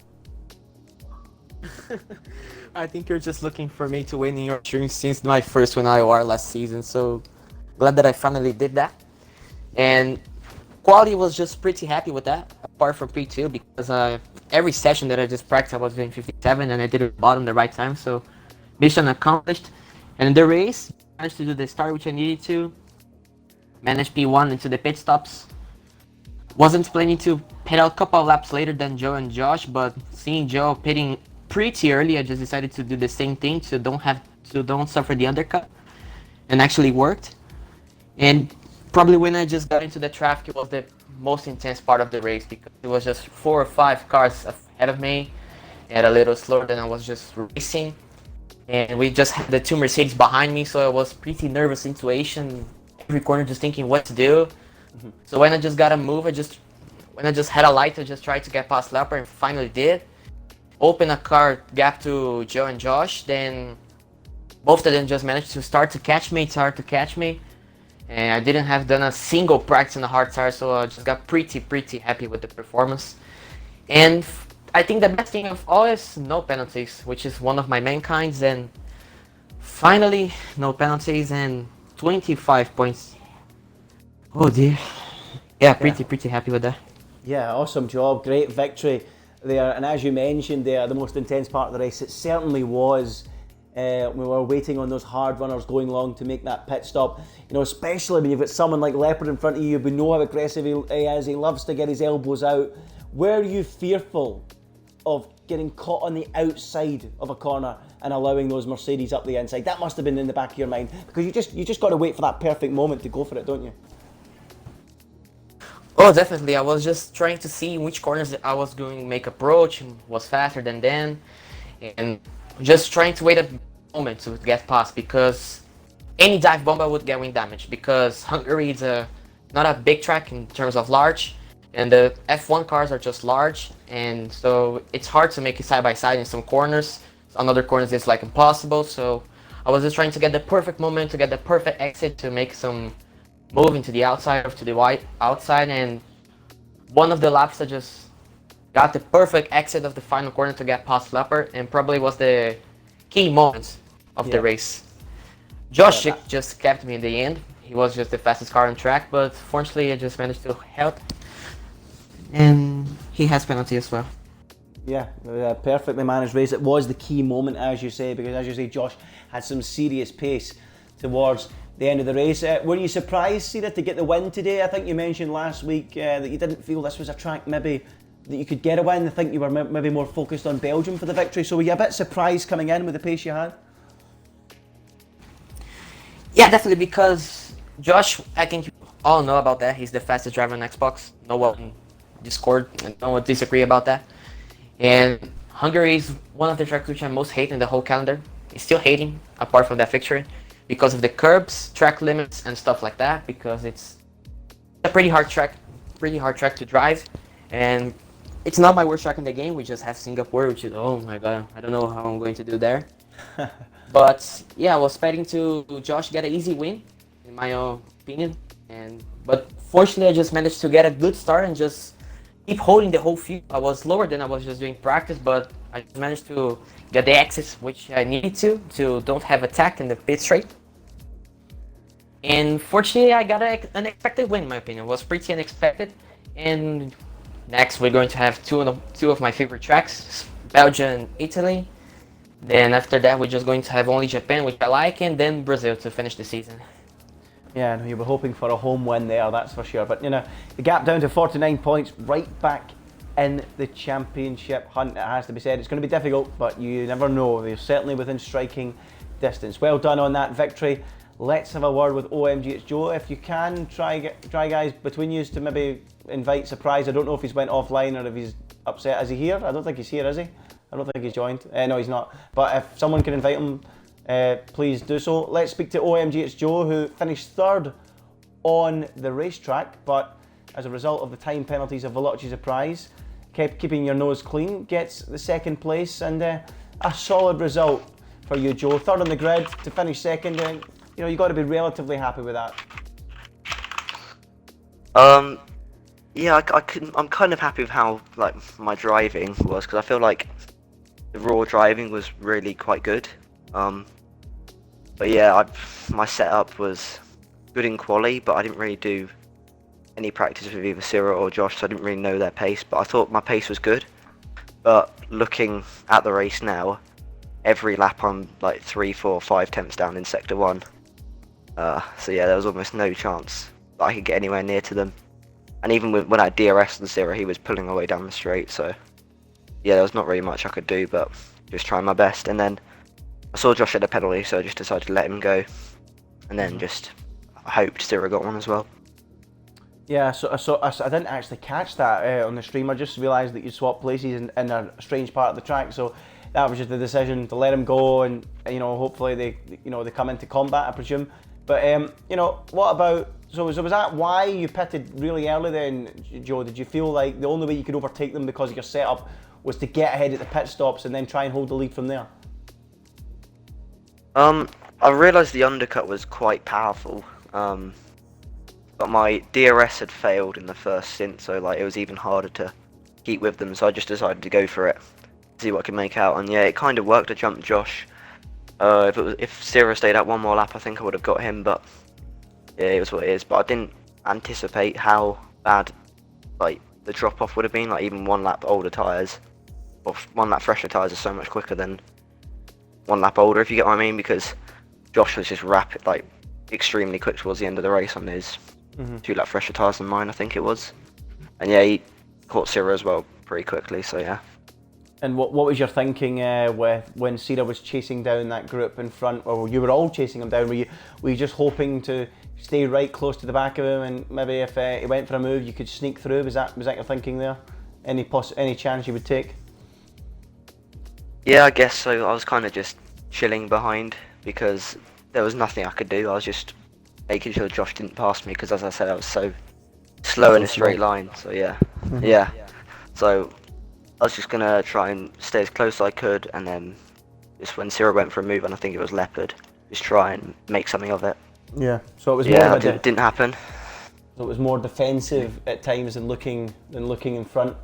I think you're just looking for me to win in your stream since my first win ILR last season, so glad that I finally did that. And quality was just pretty happy with that, apart from Prix 2, because every session that I just practiced I was doing 57 and I did it bottom the right time, so mission accomplished. And in the race, managed to do the start which I needed to, managed P1 into the pit stops. Wasn't planning to pit out a couple of laps later than Joe and Josh, but seeing Joe pitting pretty early, I just decided to do the same thing so don't suffer the undercut, and actually worked. And probably when I just got into the traffic, it was the most intense part of the race because it was just 4 or 5 cars ahead of me and a little slower than I was just racing. And we just had the 2 Mercedes behind me, so I was pretty nervous situation. Every corner just thinking what to do. So when I just got a move, when I just had a light, I just tried to get past Leopard and finally did. Open a car gap to Joe and Josh, then both of them just managed to start to catch me. And I didn't have done a single practice on the hard tire, so I just got pretty happy with the performance. And I think the best thing of all is no penalties, which is one of my main kinds, and finally no penalties and 25 points. Oh dear. Yeah, pretty happy with that. Yeah, awesome job. Great victory there. And as you mentioned there, the most intense part of the race, it certainly was. We were waiting on those hard runners going long to make that pit stop. You know, especially when you've got someone like Leopard in front of you, we know how aggressive he is. He loves to get his elbows out. Were you fearful of getting caught on the outside of a corner and allowing those Mercedes up the inside? That must have been in the back of your mind, because you just got to wait for that perfect moment to go for it, don't you? Oh, definitely. I was just trying to see which corners I was going to make approach and was faster than them, and just trying to wait a moment to get past, because any dive bomb I would get wind damage, because Hungary is not a big track in terms of large, and the F1 cars are just large, and so it's hard to make it side by side in some corners. On other corners it's like impossible, so I was just trying to get the perfect moment, to get the perfect exit, to make some moving to the outside or to the wide outside. And one of the laps I just got the perfect exit of the final corner to get past Leopard, and probably was the key moment of the race. Josh just kept me in the end. He was just the fastest car on track, but fortunately I just managed to help, and he has penalty as well. Yeah, perfectly managed race. It was the key moment, as you say, because as you say, Josh had some serious pace towards the end of the race. Were you surprised, Cira, to get the win today? I think you mentioned last week that you didn't feel this was a track maybe that you could get a win. I think you were maybe more focused on Belgium for the victory. So were you a bit surprised coming in with the pace you had? Yeah, definitely, because Josh, I think you all know about that. He's the fastest driver on Xbox. No one discord and no one disagree about that. And Hungary is one of the tracks which I most hate in the whole calendar. It's still hating, apart from that victory, because of the curbs, track limits, and stuff like that. Because it's a pretty hard track to drive, and it's not my worst track in the game. We just have Singapore, which is, oh my god, I don't know how I'm going to do there. But yeah, I was expecting to Josh get an easy win, in my own opinion, but fortunately I just managed to get a good start and just keep holding the whole field. I was lower than I was just doing practice, but I just managed to get the exits which I needed to don't have attack in the pit straight. And fortunately, I got an unexpected win, in my opinion. It was pretty unexpected. And next, we're going to have two of my favorite tracks, Belgium and Italy. Then after that, we're just going to have only Japan, which I like, and then Brazil to finish the season. Yeah, no, you were hoping for a home win there, that's for sure. But, you know, the gap down to 49 points, right back in the championship hunt, it has to be said. It's going to be difficult, but you never know. They're certainly within striking distance. Well done on that victory. Let's have a word with OMG. It's Joe. If you can, try guys between you to maybe invite Surprise. I don't know if he's went offline or if he's upset. Is he here? I don't think he's here, is he? I don't think he's joined. No, he's not. But if someone can invite him, please do so. Let's speak to OMG. It's Joe, who finished third on the racetrack, but as a result of the time penalties of Veloce's prize, kept keeping your nose clean, gets the second place, and a solid result for you, Joe. Third on the grid to finish second, and you know, you've got to be relatively happy with that. Yeah, I'm kind of happy with how like my driving was, because I feel like the raw driving was really quite good. But yeah, my setup was good in quali, but I didn't really do any practice with either Cyril or Josh, so I didn't really know their pace. But I thought my pace was good. But looking at the race now, every lap I'm like 3, 4, 5 tenths down in sector 1. So yeah, there was almost no chance that I could get anywhere near to them. And even when I DRS and Cyril, he was pulling away down the straight. So yeah, there was not really much I could do, but just trying my best. And then I saw Josh had a penalty, so I just decided to let him go. And then just hoped Cyril got one as well. Yeah, so I didn't actually catch that on the stream. I just realised that you swapped places in a strange part of the track. So that was just the decision to let him go, and you know, hopefully they come into combat, I presume. But you know, what about? So was that why you pitted really early then, Joe? Did you feel like the only way you could overtake them because of your setup was to get ahead at the pit stops and then try and hold the lead from there? I realised the undercut was quite powerful, but my DRS had failed in the first stint, so like it was even harder to keep with them. So I just decided to go for it, see what I could make out, and yeah, it kind of worked. I jumped Josh. If Cyril stayed out one more lap, I think I would have got him, but yeah, it was what it is. But I didn't anticipate how bad like the drop off would have been. Like even 1 lap older tyres, or 1 lap fresher tyres are so much quicker than 1 lap older, if you get what I mean, because Josh was just rapid, like extremely quick towards the end of the race on his 2 lap fresher tyres than mine, I think it was. And yeah, he caught Cyril as well pretty quickly, so yeah. And what was your thinking when Cyril was chasing down that group in front, or you were all chasing him down? Were you just hoping to stay right close to the back of him, and maybe if he went for a move, you could sneak through? Was that your thinking there? Any chance you would take? Yeah, I guess so. I was kind of just chilling behind because there was nothing I could do. I was just making sure Josh didn't pass me because, as I said, I was so slow in a straight line. So yeah, yeah. So I was just gonna try and stay as close as I could, and then just when Cyril went for a move, and I think it was Leopard, just try and make something of it. Yeah. So it was didn't happen. So it was more defensive at times than looking in front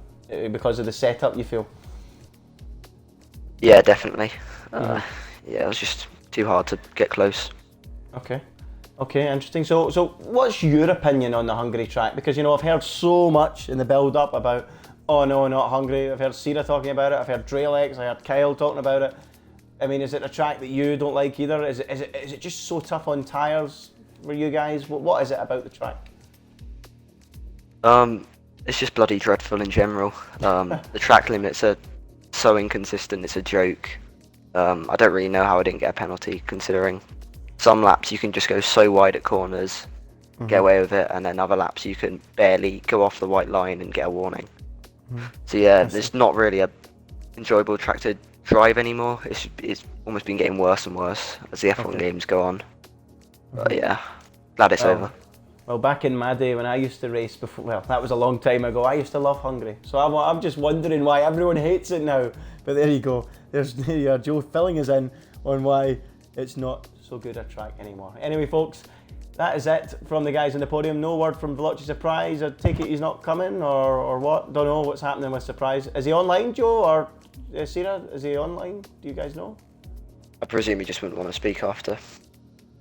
because of the setup, you feel? Yeah, definitely. Yeah, it was just too hard to get close. Okay, interesting. So what's your opinion on the Hungary track? Because you know, I've heard so much in the build-up about, oh no, not Hungary. I've heard Sira talking about it. I've heard Dralex. I heard Kyle talking about it. I mean, is it a track that you don't like either? Is it just so tough on tyres for you guys? What is it about the track? It's just bloody dreadful in general. The track limits are so inconsistent, it's a joke. I don't really know how I didn't get a penalty, considering some laps you can just go so wide at corners, get away with it, and then other laps you can barely go off the white line and get a warning. So yeah, it's not really a enjoyable track to drive anymore. It's almost been getting worse and worse as the F1 games go on. But yeah, glad it's over. Well, back in my day when I used to race before, well, that was a long time ago, I used to love Hungary. So I'm just wondering why everyone hates it now. But there you go. There you are, Joe filling us in on why it's not so good a track anymore. Anyway, folks, that is it from the guys on the podium. No word from Veloci Surprise. I take it he's not coming, or what? Don't know what's happening with Surprise. Is he online, Joe, or Sarah? Is he online? Do you guys know? I presume he just wouldn't want to speak after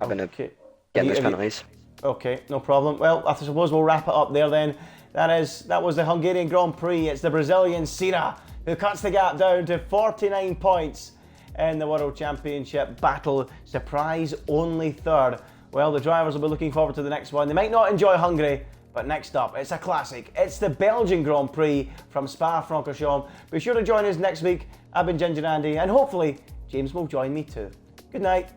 having Okay. getting those penalties. Okay, no problem. Well, I suppose we'll wrap it up there then. That was the Hungarian Grand Prix. It's the Brazilian Sira who cuts the gap down to 49 points in the World Championship battle. Surprise, only third. Well, the drivers will be looking forward to the next one. They might not enjoy Hungary, but next up, it's a classic. It's the Belgian Grand Prix from Spa-Francorchamps. Be sure to join us next week. I've been Ginger Andy, and hopefully James will join me too. Good night.